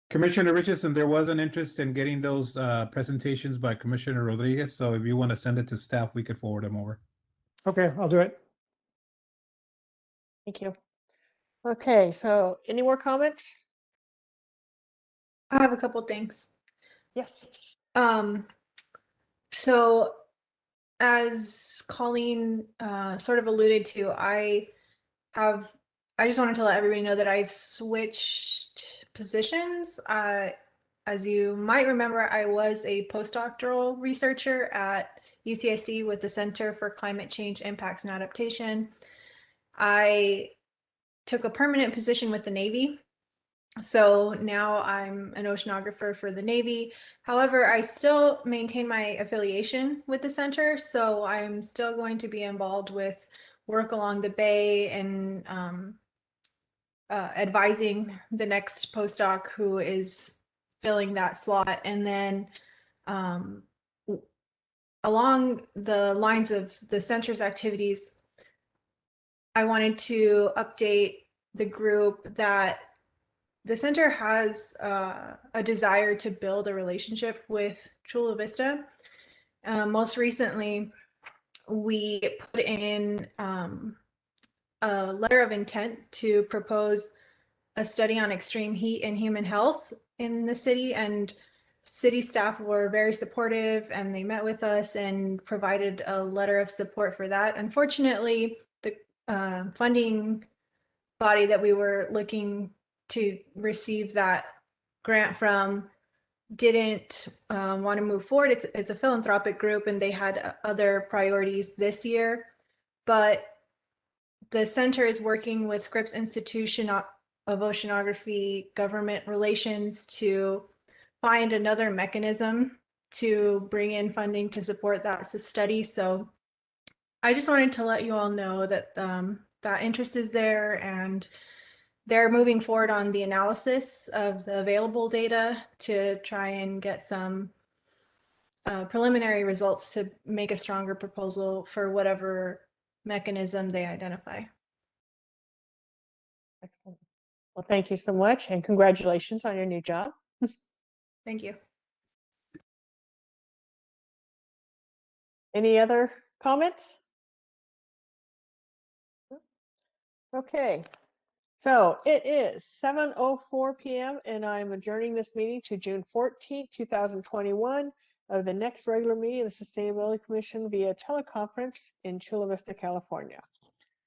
S6: Commissioner Richardson, there was an interest in getting those presentations by Commissioner Rodriguez. So if you want to send it to staff, we could forward them over.
S1: Okay, I'll do it.
S2: Thank you. Okay, so any more comments?
S7: I have a couple things.
S2: Yes.
S7: So as Colleen sort of alluded to, I just wanted to let everybody know that I've switched positions. As you might remember, I was a postdoctoral researcher at UCSD with the Center for Climate Change Impacts and Adaptation. I took a permanent position with the Navy. So now I'm an oceanographer for the Navy. However, I still maintain my affiliation with the center. So I'm still going to be involved with work along the bay and advising the next postdoc who is filling that slot. And then along the lines of the center's activities, I wanted to update the group that the center has a desire to build a relationship with Chula Vista. Most recently, we put in a letter of intent to propose a study on extreme heat and human health in the city, and city staff were very supportive, and they met with us and provided a letter of support for that. Unfortunately, the funding body that we were looking to receive that grant from didn't want to move forward. It's a philanthropic group, and they had other priorities this year. But the center is working with Scripps Institution of Oceanography Government Relations to find another mechanism to bring in funding to support that study. So I just wanted to let you all know that that interest is there, and they're moving forward on the analysis of the available data to try and get some preliminary results to make a stronger proposal for whatever mechanism they identify.
S2: Excellent. Well, thank you so much, and congratulations on your new job.
S7: Thank you.
S2: Any other comments? Okay, so it is 7:04 p.m. and I'm adjourning this meeting to June 14th, 2021 of the next regular meeting of the Sustainability Commission via teleconference in Chula Vista, California.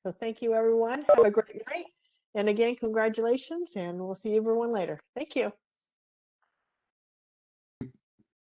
S2: So thank you, everyone. Have a great night. And again, congratulations, and we'll see everyone later. Thank you.